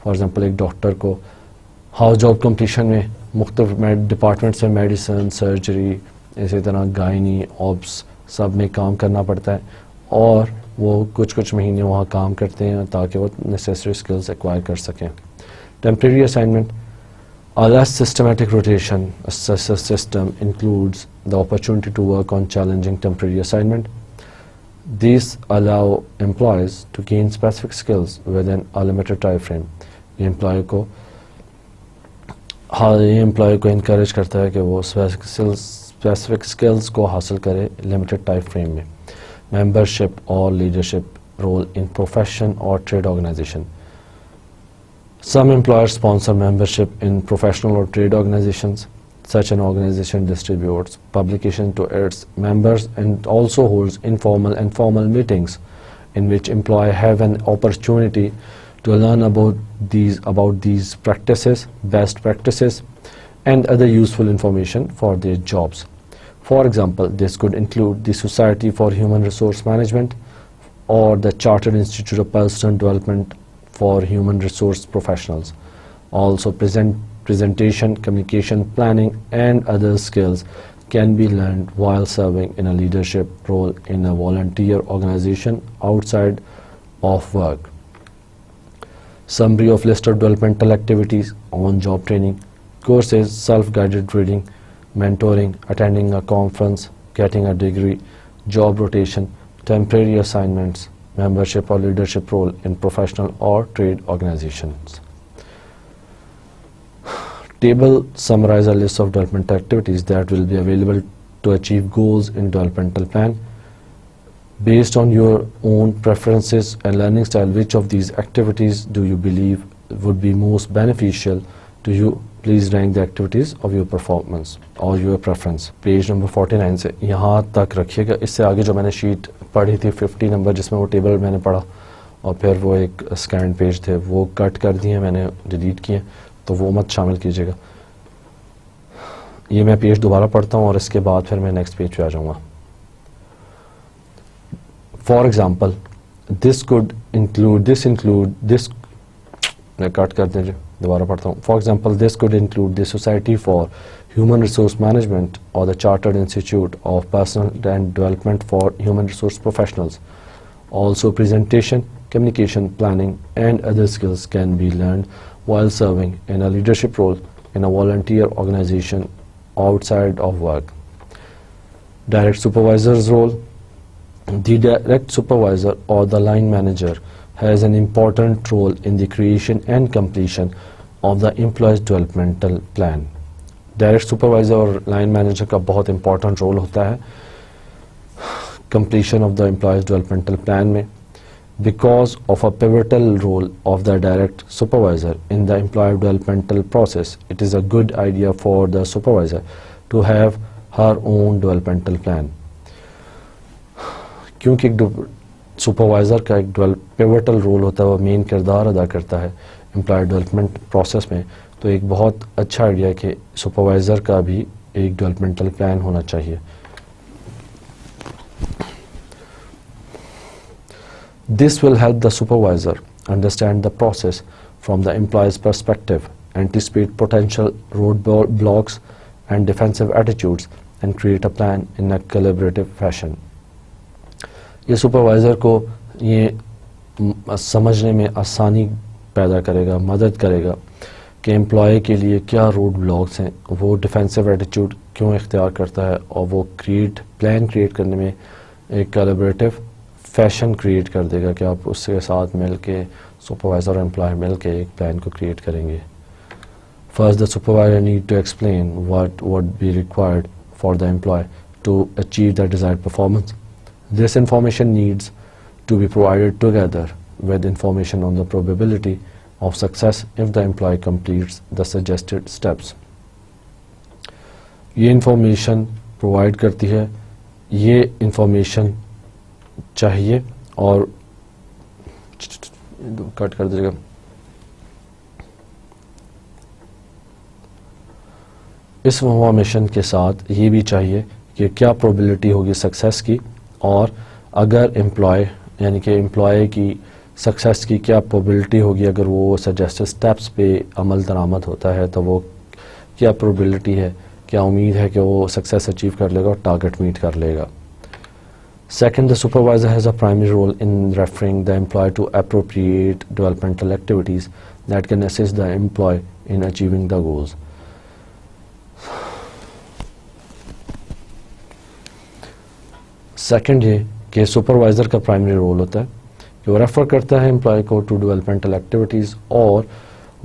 फॉर एग्जांपल एक डॉक्टर को हाउस जॉब कंप्लीशन में मुख्तलिफ डिपार्टमेंट्स में मेडिसिन, सर्जरी, इसी तरह गायनी, ऑब्स सब में काम करना पड़ता है और वो कुछ महीने वहाँ काम करते हैं ताकि वो नेसेसरी स्किल्स एक्वायर कर सकें. Temporary assignment. A less systematic rotation system includes the opportunity to work on challenging temporary assignment. These allow employees to gain specific skills within a limited time frame. ये employee को encourage करता है कि वो specific skills को हासिल करे limited time frame में. मेंबरशिप और लीडरशिप रोल इन प्रोफेशन और trade organization. Some employers sponsor membership in professional or trade organizations. Such an organization distributes publication to its members and also holds informal and formal meetings in which employees have an opportunity to learn about these practices, best practices, and other useful information for their jobs. For example, this could include the Society for Human Resource Management or the Chartered Institute of Personal Development for Human Resource Professionals. Also, presentation, communication, planning, and other skills can be learned while serving in a leadership role in a volunteer organization outside of work. Summary of list of developmental activities: on-job training, courses, self-guided reading, mentoring, attending a conference, getting a degree, job rotation, temporary assignments, membership or leadership role in professional or trade organizations. Table summarizes a list of developmental activities that will be available to achieve goals in developmental plan. Based on your own preferences and learning style, which of these activities do you believe would be most beneficial to you? Please rank the activities of your performance or your preference. Page number 49 से यहाँ तक रखिएगा. इससे आगे जो मैंने sheet पढ़ी थी 50 नंबर जिसमें वो टेबल मैंने पढ़ा और फिर वो एक स्कैन पेज थे वो कट कर दिए, मैंने डिलीट किए, तो वो मत शामिल कीजिएगा. ये मैं पेज दोबारा पढ़ता हूँ और इसके बाद फिर मैं नेक्स्ट पेज पे आ जाऊँगा. For example, this मैं कट कर दीजिए, दोबारा पढ़ता हूँ. For example, this could include the Society for Human Resource Management or the Chartered Institute of Personal and Development for Human Resource Professionals. Also, presentation, communication, planning, and other skills can be learned while serving in a leadership role in a volunteer organization outside of work. Direct supervisor's role. The direct supervisor or the line manager has an important role in the creation and completion of the employee's developmental plan. Direct supervisor और line manager का बहुत important role होता है completion of the employee's developmental plan में. Because of a pivotal role of the direct supervisor in the employee developmental process, it is a good idea for the supervisor to have her own developmental plan. क्योंकि supervisor का एक pivotal role होता है, वो main किरदार अदा करता है एम्प्लॉय डेवलपमेंट प्रोसेस में, तो एक बहुत अच्छा आइडिया है कि सुपरवाइज़र का भी एक डेवलपमेंटल प्लान होना चाहिए. This will help the supervisor understand the process from the employee's perspective, anticipate potential roadblocks and defensive attitudes, and create a plan in a collaborative fashion. ये सुपरवाइज़र को ये समझने में आसानी पैदा करेगा, मदद करेगा कि एम्प्लॉय के लिए क्या रोड ब्लॉक्स हैं, वो डिफेंसिव एटीट्यूड क्यों इख्तियार करता है, और वो प्लान क्रिएट करने में एक कोलैबोरेटिव फैशन क्रिएट कर देगा कि आप उसके साथ मिल के सुपरवाइज़र और एम्प्लॉय मिल के एक प्लान को क्रिएट करेंगे. First the supervisor need to explain what would be required for the employee to achieve the desired performance. This information needs to be provided together with information on the probability of success if the employee completes the suggested steps. ये information provide करती है, ये information चाहिए और cut कर दीजिएगा. इस information के साथ ये भी चाहिए कि क्या probability होगी सक्सेस की, और अगर एम्प्लॉय यानी कि एम्प्लॉय की सक्सेस की क्या प्रोबेबिलिटी होगी अगर वो सजेस्टेड स्टेप्स पे अमल दरामद होता है, तो वो क्या प्रोबेबिलिटी है, क्या उम्मीद है कि वो सक्सेस अचीव कर लेगा और टारगेट मीट कर लेगा. Second, the supervisor has a primary role in referring the employee to appropriate developmental activities that can assist the employee in achieving the goals. Second ये कि सुपरवाइज़र का प्राइमरी रोल होता है कि वो रेफ़र करता है एम्प्लॉय को टू डेवलपमेंटल एक्टिविटीज़, और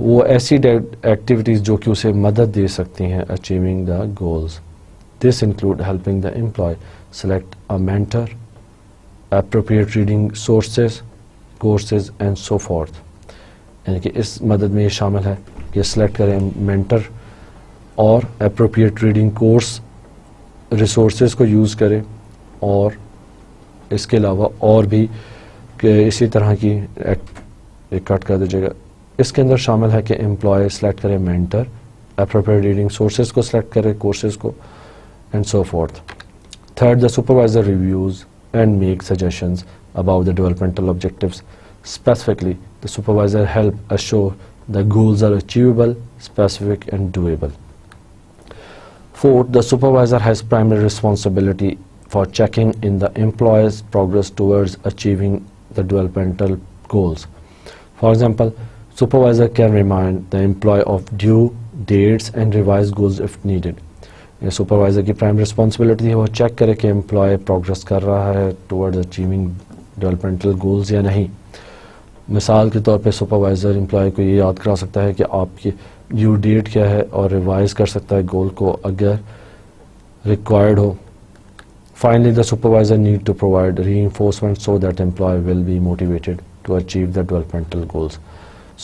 वो ऐसी एक्टिविटीज़ जो कि उसे मदद दे सकती हैं achieving the goals. This include helping the employee select a mentor, appropriate reading sources, courses and so forth. यानी कि इस मदद में ये शामिल है कि सिलेक्ट करें मेंटर और एप्रोप्रिएट रीडिंग कोर्स रिसोर्सेज को यूज़ करें, और इसके अलावा और भी इसी तरह की एक कट कर दीजिएगा. इसके अंदर शामिल है कि एम्प्लॉय सेलेक्ट करें मेंटर, एप्रोप्रिएट रीडिंग सोर्सेज को सिलेक्ट करें, कोर्सेज को, and so forth. Third, the supervisor reviews and make suggestions about the developmental objectives. Specifically the supervisor help assure the goals are achievable, specific and doable. Fourth, the supervisor has primary responsibility for checking in the employee's progress towards achieving the developmental goals. For example, supervisor can remind the employee of due dates and revise goals if needed. ये supervisor की primary responsibility है वो check करे कि employ progress कर रहा है towards achieving developmental goals या नहीं. मिसाल के तौर पे सुपरवाइज़र एम्प्लॉय को ये याद करा सकता है कि आपकी ड्यू डेट क्या है और रिवाइज कर सकता है गोल को अगर रिक्वायर्ड हो. Finally, the supervisor need to provide reinforcement so that employee will be motivated to achieve the developmental goals.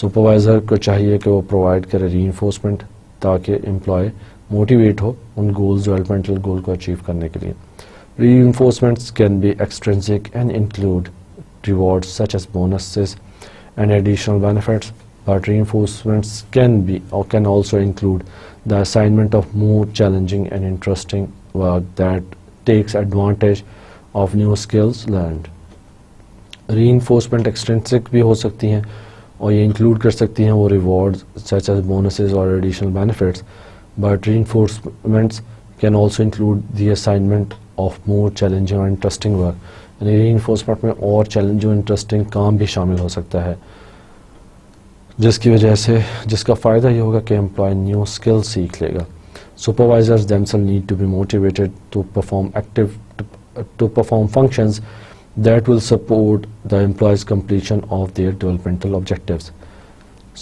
Supervisor को चाहिए कि वो provide करे reinforcement ताकि employee motivate हो उन goals, developmental goal को achieve करने के लिए. Reinforcements can be extrinsic and include rewards such as bonuses and additional benefits, but reinforcements can be or can also include the assignment of more challenging and interesting work that takes advantage of new skills learned. Reinforcement extrinsic भी हो सकती हैं और ये include कर सकती हैं वो रिवॉर्ड्स सच एज बोनसेस और additional benefits, but reinforcements can also include the assignment of more challenging और इंटरेस्टिंग वर्क, यानी रीइंफोर्समेंट में और चैलेंजिंग और इंटरेस्टिंग काम भी शामिल हो सकता है, जिसकी वजह से जिसका फ़ायदा ये होगा कि एम्प्लॉय न्यू स्किल सीख लेगा. Supervisors themselves need to be motivated to perform functions that will support the employee's completion of their developmental objectives.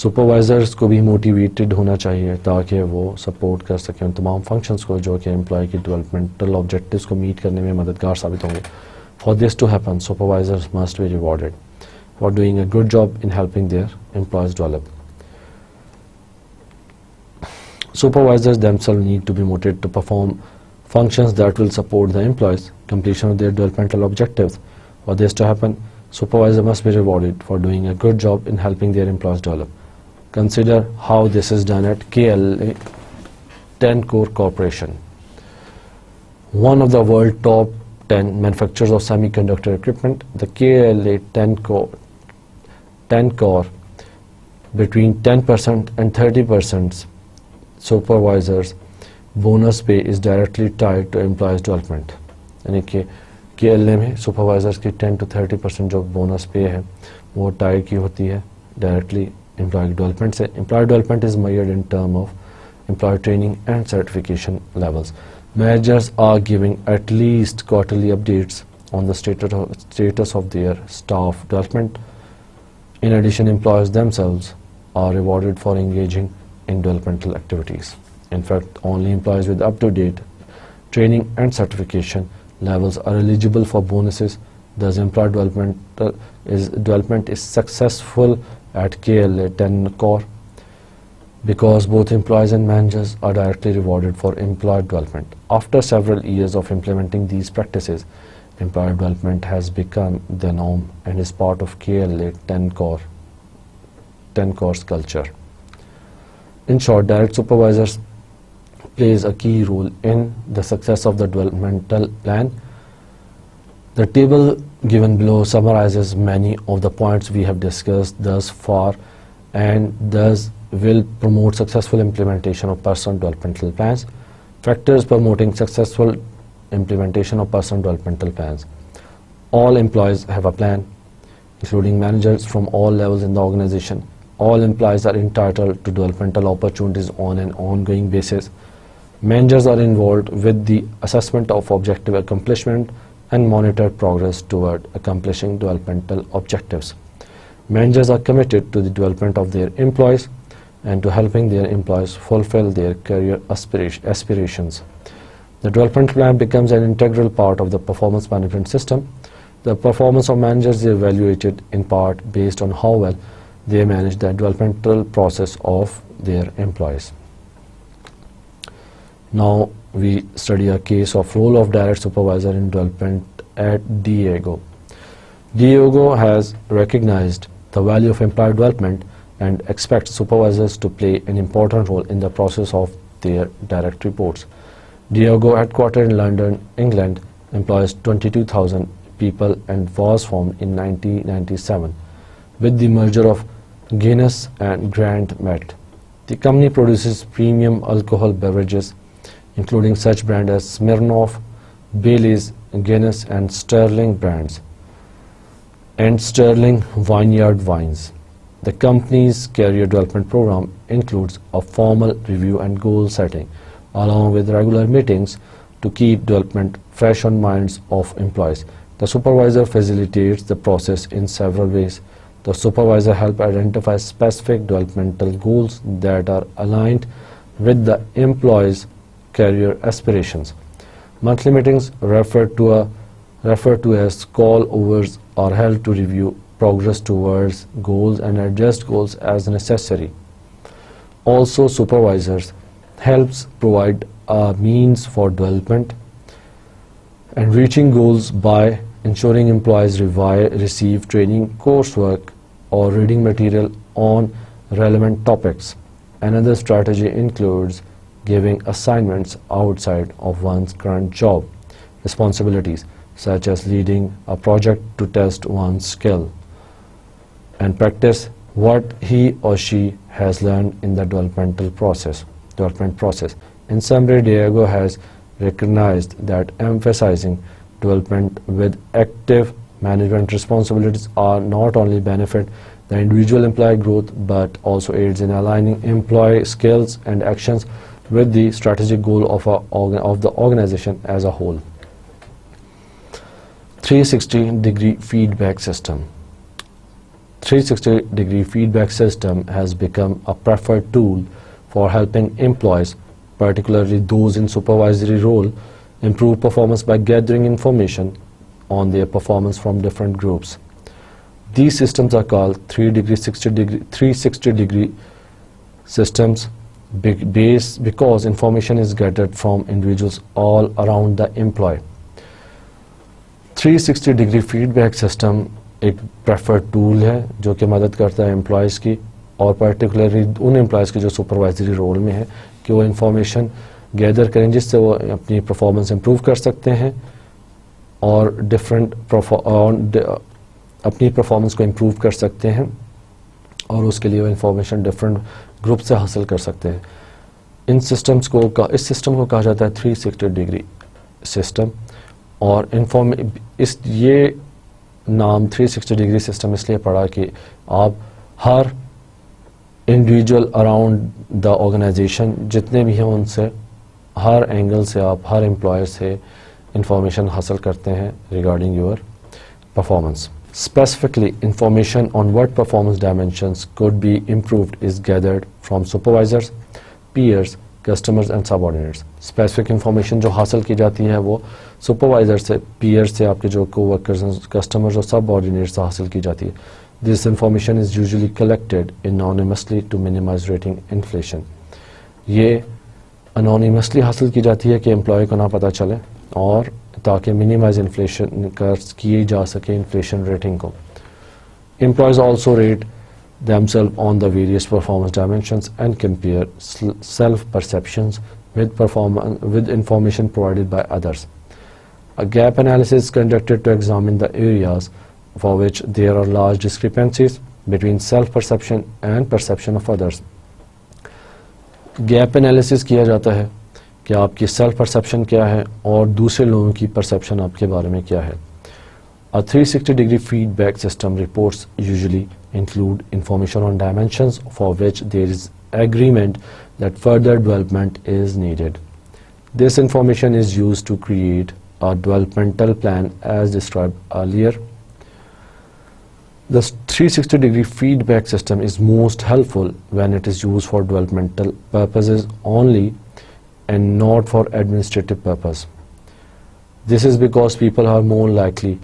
Supervisors को भी motivated होना चाहिए ताकि वो support कर सकें उन तमाम functions को जो कि employee की developmental objectives को meet करने में मददगार साबित होंगे. For this to happen, supervisors must be rewarded for doing a good job in helping their employees develop. Supervisors themselves need to be motivated to perform functions that will support the employees' completion of their developmental objectives. For this to happen, supervisors must be rewarded for doing a good job in helping their employees develop. Consider how this is done at KLA Tencore Corporation, one of the world's top 10 manufacturers of semiconductor equipment. The KLA Tencore between 10% and 30% supervisors bonus pay is directly tied to employees development, यानी कि KLA में supervisors की 10 to 30% जो bonus pay है वो tied की होती है directly employee development से. Employee development is measured in terms of employee training and certification levels. Managers are giving at least quarterly updates on the status of their staff development. In addition, employees themselves are rewarded for engaging in developmental activities. In fact, only employees with up-to-date training and certification levels are eligible for bonuses. Thus, employee development is successful at KLA Tencore because both employees and managers are directly rewarded for employee development. After several years of implementing these practices, employee development has become the norm and is part of KLA Tencore's culture. In short, direct supervisors plays a key role in the success of the developmental plan. The table given below summarizes many of the points we have discussed thus far and thus will promote successful implementation of personal developmental plans. Factors promoting successful implementation of personal developmental plans. All employees have a plan, including managers from all levels in the organization. All employees are entitled to developmental opportunities on an ongoing basis. Managers are involved with the assessment of objective accomplishment and monitor progress toward accomplishing developmental objectives. Managers are committed to the development of their employees and to helping their employees fulfill their career aspirations. The development plan becomes an integral part of the performance management system. The performance of managers is evaluated in part based on how well they manage the developmental process of their employees. Now we study a case of role of direct supervisor in development at Diageo. Diageo has recognized the value of employee development and expects supervisors to play an important role in the process of their direct reports. Diageo, headquartered in London, England, employs 22,000 people and was formed in 1997 with the merger of Guinness and Grant Met. The company produces premium alcohol beverages, including such brands as Smirnoff, Baileys, Guinness, and Sterling brands, and Sterling Vineyard wines. The company's career development program includes a formal review and goal setting, along with regular meetings to keep development fresh on minds of employees. The supervisor facilitates the process in several ways. The supervisor helps identify specific developmental goals that are aligned with the employee's career aspirations. Monthly meetings, referred to as call-overs, are held to review progress towards goals and adjust goals as necessary. Also, supervisors helps provide a means for development and reaching goals by ensuring employees receive training, coursework, or reading material on relevant topics. Another strategy includes giving assignments outside of one's current job. responsibilities, such as leading a project to test one's skill and practice what he or she has learned in the development process. In summary, Diego has recognized that emphasizing development with active management responsibilities are not only benefit the individual employee growth but also aids in aligning employee skills and actions with the strategic goal of the organization as a whole. 360-degree feedback system. 360-degree feedback system has become a preferred tool for helping employees, particularly those in supervisory role, improve performance by gathering information on their performance from different groups. These systems are called 360-degree systems because information is gathered from individuals all around the employee. 360-degree feedback system एक preferred tool है जो कि मदद करता है employees की और particularly उन एम्प्लॉयज़ की जो सुपरवाइजरी रोल में है कि वो इंफॉर्मेशन गैदर करें जिससे वो अपनी परफॉर्मेंस इम्प्रूव कर सकते हैं और अपनी परफॉर्मेंस को इम्प्रूव कर सकते हैं और उसके लिए वो इंफॉर्मेशन डिफरेंट ग्रुप से हासिल कर सकते हैं. इस सिस्टम को कहा जाता है 360-डिग्री सिस्टम और ये नाम 360-डिग्री सिस्टम इसलिए पड़ा कि आप हर इंडिविजुअल अराउंड द ऑर्गेनाइजेशन जितने भी हैं उनसे हर एंगल से आप हर एम्प्लॉयर से इंफॉर्मेशन हासिल करते हैं regarding your performance. Specifically, information on what performance dimensions could be improved is gathered from supervisors, peers, customers and subordinates. Specific information जो हासिल की जाती है वो supervisor से, peers से, आपके जो co-workers हैं, customers और subordinates से हासिल की जाती है. This information is usually collected anonymously to minimize rating inflation. ये anonymously हासिल की जाती है कि employee को ना पता चले और ताकि मिनिमाइज इन्फ्लेशन किए जा सके इन्फ्लेशन रेटिंग को. Employees also rate themselves on the various performance dimensions and compare self-perceptions with information provided by others. A gap analysis is conducted to examine the areas for which there are large discrepancies between self-perception and perception of others. Gap analysis किया जाता है कि आपकी self perception क्या है और दूसरे लोगों की परसेप्शन आपके बारे में क्या है. A 360-degree feedback system reports usually include information on dimensions for which there is agreement that further development is needed. This information is used to create a developmental plan as described earlier. The 360-degree feedback system is most helpful when it is used for developmental purposes only and not for administrative purpose. This is because people are more likely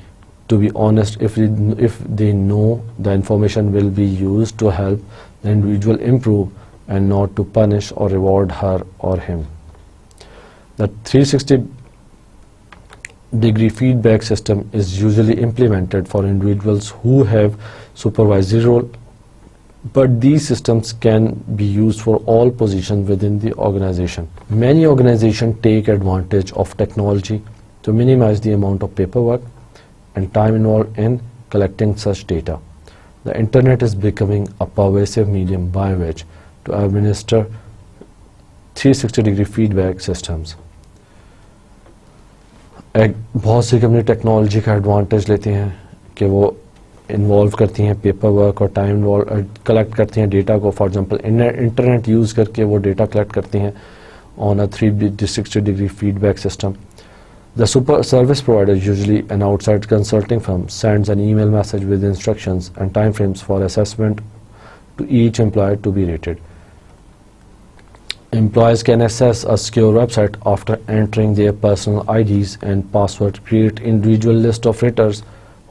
to be honest if they know the information will be used to help the individual improve and not to punish or reward her or him. The 360-degree feedback system is usually implemented for individuals who have supervisory role, but these systems can be used for all positions within the organization. Many organizations take advantage of technology to minimize the amount of paperwork and time involved in collecting such data. The internet is becoming a pervasive medium by which to administer 360-degree feedback systems. बहुत सी company technology का advantage लेती हैं कि वो involve करती हैं paper work और time collect करती हैं डेटा को. फॉर एग्जांपल इंटरनेट यूज़ करके वो डेटा कलेक्ट करती हैं on a 360-degree feedback system. The super service provider, usually an outside consulting firm, sends an email message with instructions and timeframes for assessment to each employee to be rated. Employees can access a secure website after entering their personal IDs and password, create individual list of raters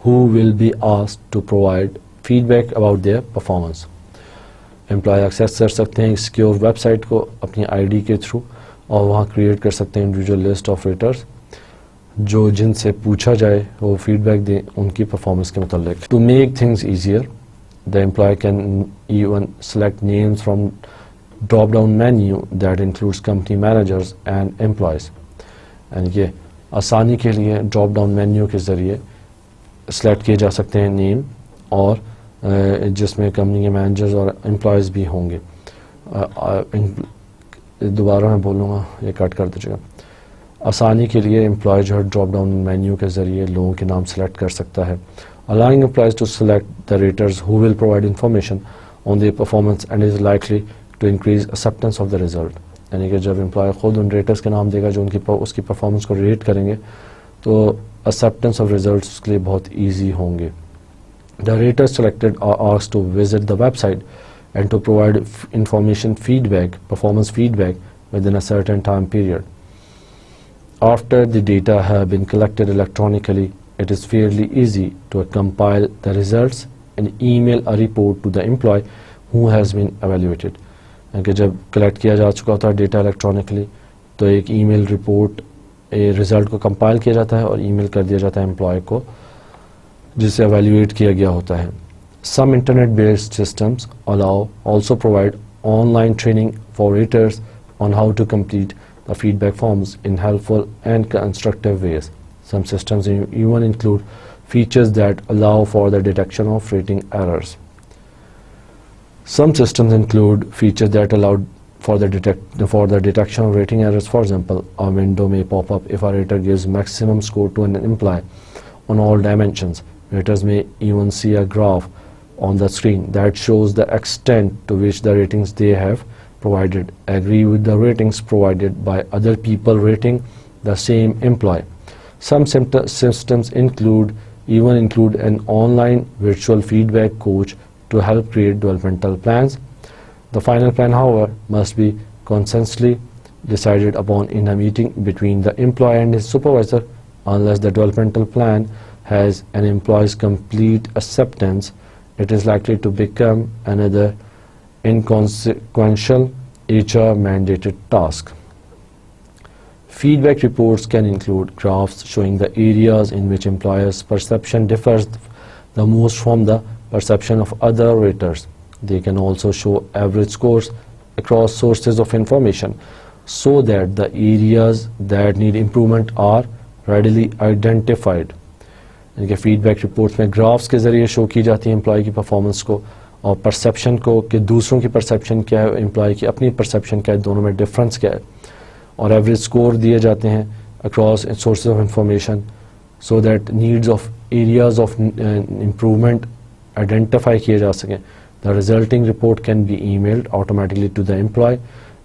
who will be asked to provide feedback about their performance. Employee access कर सकते हैं secure website को अपनी ID के through और वहाँ create कर सकते हैं individual list of raters जो जिनसे पूछा जाए वो feedback दें उनकी performance के मुतालिक. To make things easier, the employee can even select names from drop-down menu that includes company managers and employees. And ये आसानी के लिए ड्रॉप डाउन मेन्यू के ज़रिए सेलेक्ट किए जा सकते हैं नेम, और जिसमें कंपनी के मैनेजर्स और एम्प्लॉयज़ भी होंगे। दोबारा मैं बोलूँगा, ये कट कर दीजिएगा। आसानी के लिए एम्प्लॉय जो है ड्रॉप डाउन मेन्यू के ज़रिए लोगों के नाम सेलेक्ट कर सकता है। Allowing employees to select the raters who will provide information on their performance and is likely to increase acceptance of the result. यानी कि जब एम्प्लॉय खुद उन रेटर्स के नाम देगा जो उसकी परफॉर्मेंस को रेट करेंगे, तो एक्सेप्टेंस ऑफ रिजल्ट उसके लिए बहुत ईजी होंगे। The raters selected are asked to visit the website and to provide information feedback, performance feedback within a certain time period. After the data have been collected electronically, it is fairly easy to compile the results and email a report to the employee who has been evaluated. कि जब collect किया जा चुका होता है data electronically, तो एक email report result को कंपाइल किया जाता है और ईमेल कर दिया जाता है एम्प्लॉय को, जिसे एवेल्यूएट किया गया होता है। Some internet-based systems also provide online training for raters on how to complete the feedback forms in helpful and constructive ways. Some systems even include features that allow for the detection of rating errors. Some systems include features that allow for the detection of rating errors. For example, a window may pop up if a rater gives maximum score to an employee on all dimensions. Raters may even see a graph on the screen that shows the extent to which the ratings they have provided agree with the ratings provided by other people rating the same employee. Some systems even include an online virtual feedback coach to help create developmental plans. The final plan, however, must be consensually decided upon in a meeting between the employee and his supervisor. Unless the developmental plan has an employee's complete acceptance, it is likely to become another inconsequential HR mandated task. Feedback reports can include graphs showing the areas in which employers' perception differs the most from the perception of other raters. They can also show average scores across sources of information so that the areas that need improvement are readily identified. इनके feedback reports में graphs के ज़रिए show की जाती है employ की performance को और परसेप्शन को, कि दूसरों की परसेप्शन क्या है, एम्प्लॉय की अपनी परसेप्शन क्या है, दोनों में डिफरेंस क्या है, और एवरेज स्कोर दिए जाते हैं across sources of information so that needs of areas of improvement identify किए जा सकें. The resulting report can be emailed automatically to the employee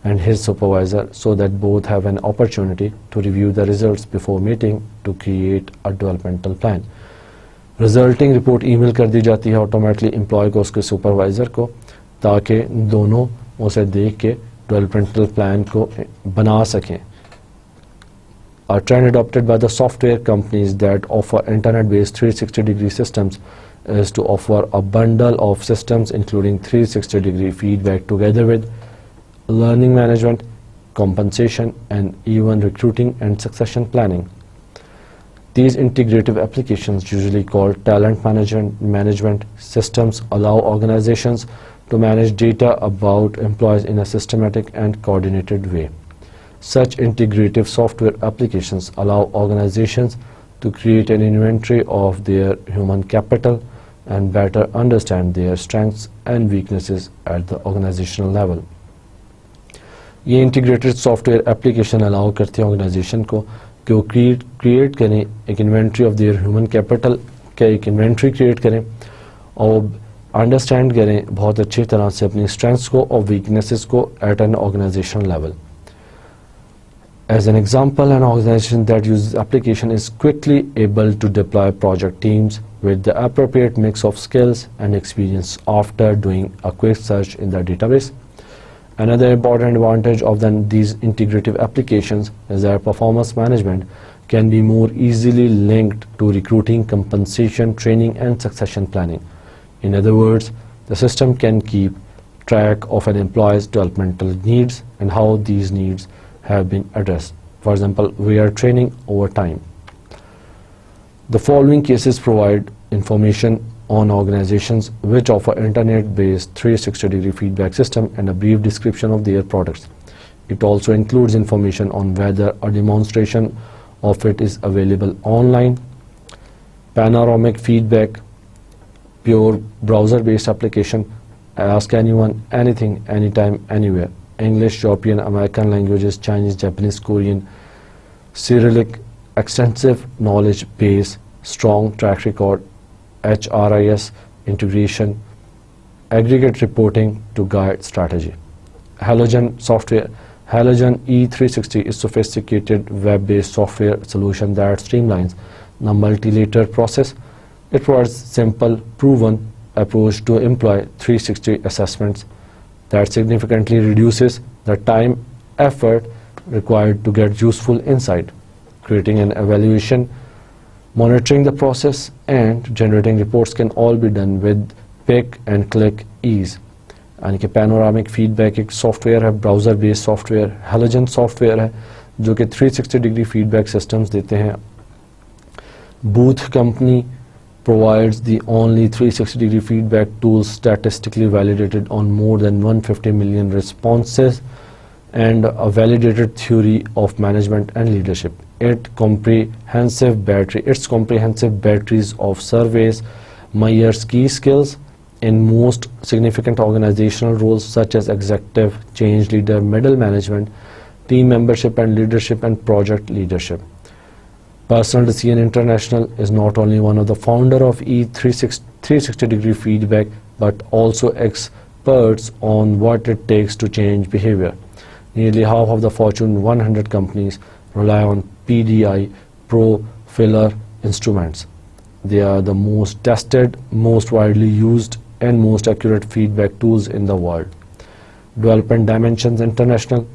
and his supervisor so that both have an opportunity to review the results before meeting to create a developmental plan. Resulting report email कर दी जाती है automatically employ को, उसके supervisor को, ताकि दोनों उसे देख के डेवलपमेंटल प्लान को बना सकें. A trend adopted by the software companies that offer internet-based 360-degree systems is to offer a bundle of systems including 360-degree feedback together with learning management, compensation, and even recruiting and succession planning. These integrative applications, usually called talent management systems, allow organizations to manage data about employees in a systematic and coordinated way. Such integrative software applications allow organizations to create an inventory of their human capital and better understand their strengths and weaknesses at the organizational level. ये integrated software application allow करती है organisation को कि वो create करें एक inventory of their human capital का एक इन्वेंट्री क्रिएट करें और अंडरस्टैंड करें बहुत अच्छी तरह से अपनी स्ट्रेंथ्स को और वीकनेसेस को at an organizational level. As an example, an organization that uses application is quickly able to deploy project teams with the appropriate mix of skills and experience after doing a quick search in the database. Another important advantage of these integrative applications is that performance management can be more easily linked to recruiting, compensation, training, and succession planning. In other words, the system can keep track of an employee's developmental needs and how these needs have been addressed. For example, we are training over time. The following cases provide information on organizations which offer internet-based 360-degree feedback system and a brief description of their products. It also includes information on whether a demonstration of it is available online. Panoramic feedback, pure browser-based application, ask anyone, anything, anytime, anywhere. English, European, American languages, Chinese, Japanese, Korean, Cyrillic, extensive knowledge base, strong track record, HRIS integration, aggregate reporting to guide strategy. Halogen software. Halogen E360 is sophisticated web-based software solution that streamlines the multi-layer process. It provides simple, proven approach to employ 360 assessments that significantly reduces the time, effort required to get useful insight. Creating an evaluation, monitoring the process, and generating reports can all be done with pick and click ease. यानी कि panoramic feedback एक software है, browser based software, halogen software है जो कि 360 degree feedback systems देते हैं. Booth company provides the only 360 degree feedback tool statistically validated on more than 150 million responses and a validated theory of management and leadership. Its comprehensive batteries of surveys measures key skills in most significant organizational roles such as executive, change leader, middle management, team membership and leadership, and project leadership. Personal Decision International is not only one of the founder of E360 degree feedback but also experts on what it takes to change behavior. Nearly half of the Fortune 100 companies rely on PDI Profiler instruments. They are the most tested, most widely used, and most accurate feedback tools in the world. Development Dimensions International.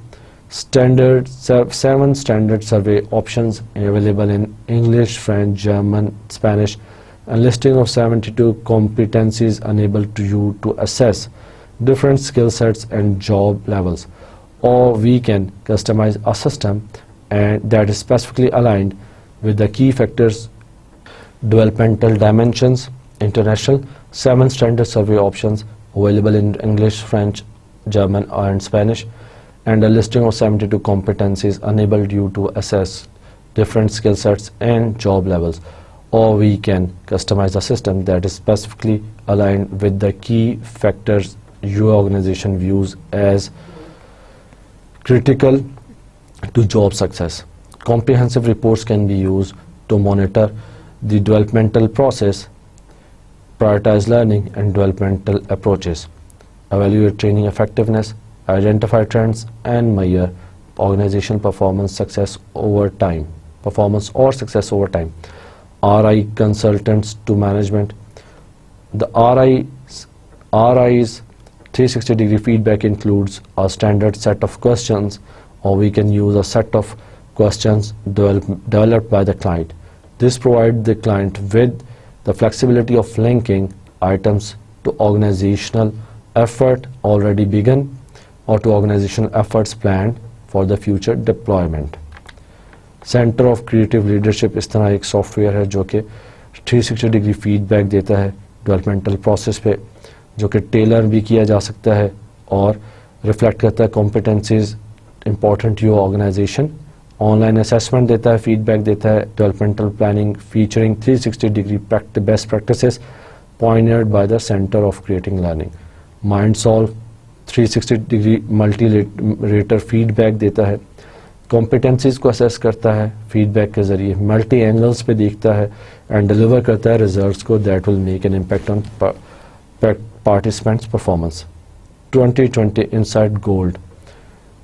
7 standard survey options available in English, French, German, Spanish, and listing of 72 competencies enable you to assess different skill sets and job levels. Or we can customize a system and that is specifically aligned with the key factors. Developmental Dimensions International. 7 standard survey options available in English, French, German, and Spanish, and a listing of 72 competencies enabled you to assess different skill sets and job levels. Or we can customize a system that is specifically aligned with the key factors your organization views as critical to job success. Comprehensive reports can be used to monitor the developmental process, prioritize learning and developmental approaches, evaluate training effectiveness, identify trends, and measure organizational performance or success over time. RI consultants to management. The RI's 360 degree feedback includes a standard set of questions, or we can use a set of questions developed by the client. This provides the client with the flexibility of linking items to organizational effort already begun or to organizational efforts planned for the future deployment. Center of Creative Leadership इस तरह एक software है जो कि 360 degree feedback देता है developmental process पे, जो कि टेलर भी किया जा सकता है और रिफ्लेक्ट करता है competencies important your organization. Online assessment देता है, फीडबैक देता है, developmental planning featuring 360 degree best practices pioneered by the Center of Creating Learning. MindSolve 360 degree multi rater feedback देता है, कॉम्पिटेंसीज को असेस करता है फीडबैक के जरिए, मल्टी एंगल्स पे देखता है एंड डिलीवर करता है रिजल्ट्स को that will make an impact on participants performance. 2020 Insight Gold.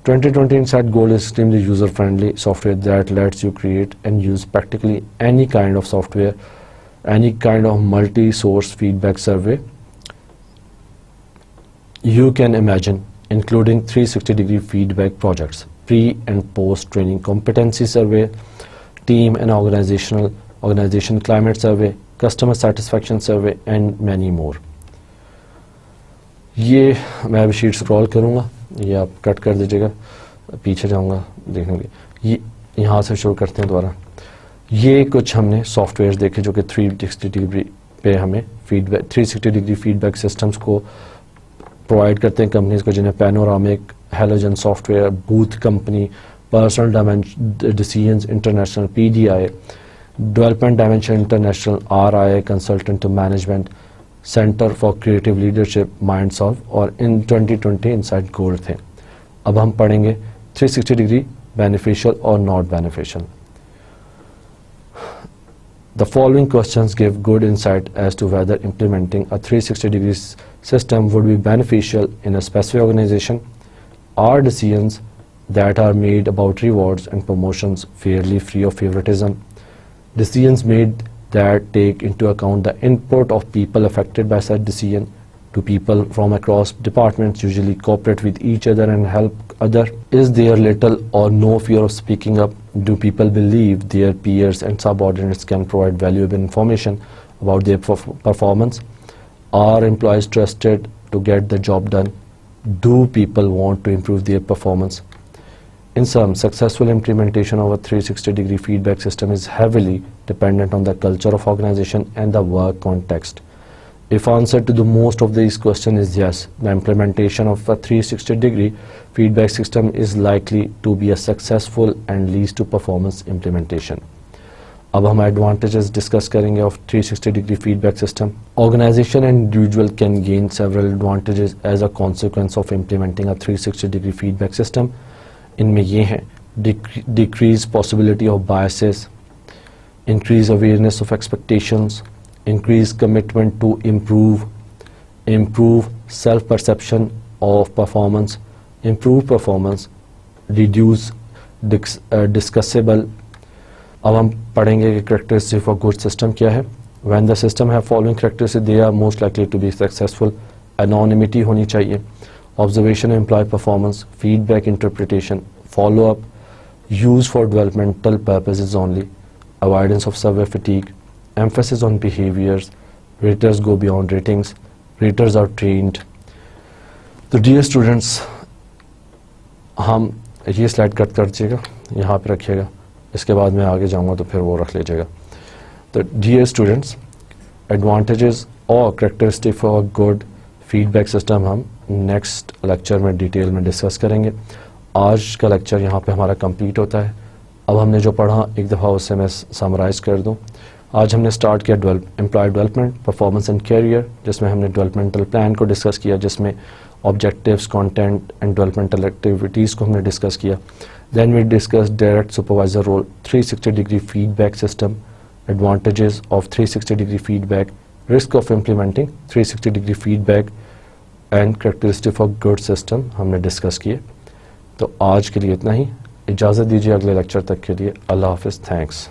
2020 Insight Gold is extremely user-friendly software that lets you create and use practically any kind of software, any kind of multi-source feedback survey you can imagine, including 360 degree feedback projects, pre and post training competency survey, team and organization climate survey, customer satisfaction survey, and many more. ये मैं अभी sheet scroll करूँगा, ये आप cut कर दीजिएगा, पीछे जाऊँगा देखेंगे. ये यहाँ से शुरू करते हैं दोबारा. ये कुछ हमने सॉफ्टवेयर देखे जो कि 360 डिग्री पे हमें फीडबैक 360 डिग्री फीडबैक सिस्टम्स को प्रोवाइड करते हैं कंपनीज को, जिन्हें panoramic, halogen software, booth company, Personal Decisions International PDI, Development Dimension International RIA Consultant to Management, Center for Creative Leadership Mindsolve और in 2020 Insight Gold थे. अब हम पढ़ेंगे 360 degree beneficial or not beneficial. The following questions give good insight as to whether implementing a 360 degrees system would be beneficial in a specific organization. Are decisions that are made about rewards and promotions fairly free of favoritism? Decisions made that take into account the input of people affected by such decision. Do people from across departments usually cooperate with each other and help other? Is there little or no fear of speaking up? Do people believe their peers and subordinates can provide valuable information about their performance? Are employees trusted to get the job done? Do people want to improve their performance? In sum, successful implementation of a 360-degree feedback system is heavily dependent on the culture of organization and the work context. If answer to the most of these questions is yes, the implementation of a 360-degree feedback system is likely to be a successful and leads to performance implementation. अब हम advantages discuss करेंगे of 360-degree feedback system. Organization and individual can gain several advantages as a consequence of implementing a 360-degree feedback system. इनमें ये हैं decrease possibility of biases, increase awareness of expectations, increase commitment to improve self-perception of performance, improve performance, reduce discussable. अब हम पढ़ेंगे कि characteristics of good system क्या है. When the system have following characteristics, they are most likely to be successful. Anonymity होनी चाहिए, observation of employee performance, feedback interpretation, follow-up, use for developmental purposes only, avoidance of survey fatigue, emphasis on behaviors, raters go beyond ratings, raters are trained. तो dear students, हम ये slide cut कर दीजिएगा, यहाँ पे रखिएगा, इसके बाद मैं आगे जाऊँगा तो फिर वो रख लीजिएगा. तो dear students, advantages और characteristic for a good feedback system हम नेक्स्ट लेक्चर में डिटेल में डिस्कस करेंगे. आज का लेक्चर यहाँ पे हमारा कंप्लीट होता है. अब हमने जो पढ़ा एक दफ़ा उससे मैं समराइज़ कर दूँ. आज हमने स्टार्ट किया employ development, performance and career, जिसमें हमने डेवलपमेंटल प्लान को डिस्कस किया, जिसमें objectives, content and developmental activities को हमने डिस्कस किया. Then we discuss direct supervisor role, 360 degree feedback system, advantages of 360 degree feedback, risk of implementing 360 degree feedback and characteristic of good system हमने discuss किए. तो आज के लिए इतना ही. इजाज़त दीजिए अगले लेक्चर तक के लिए. अल्लाह हाफिज़. थैंक्स.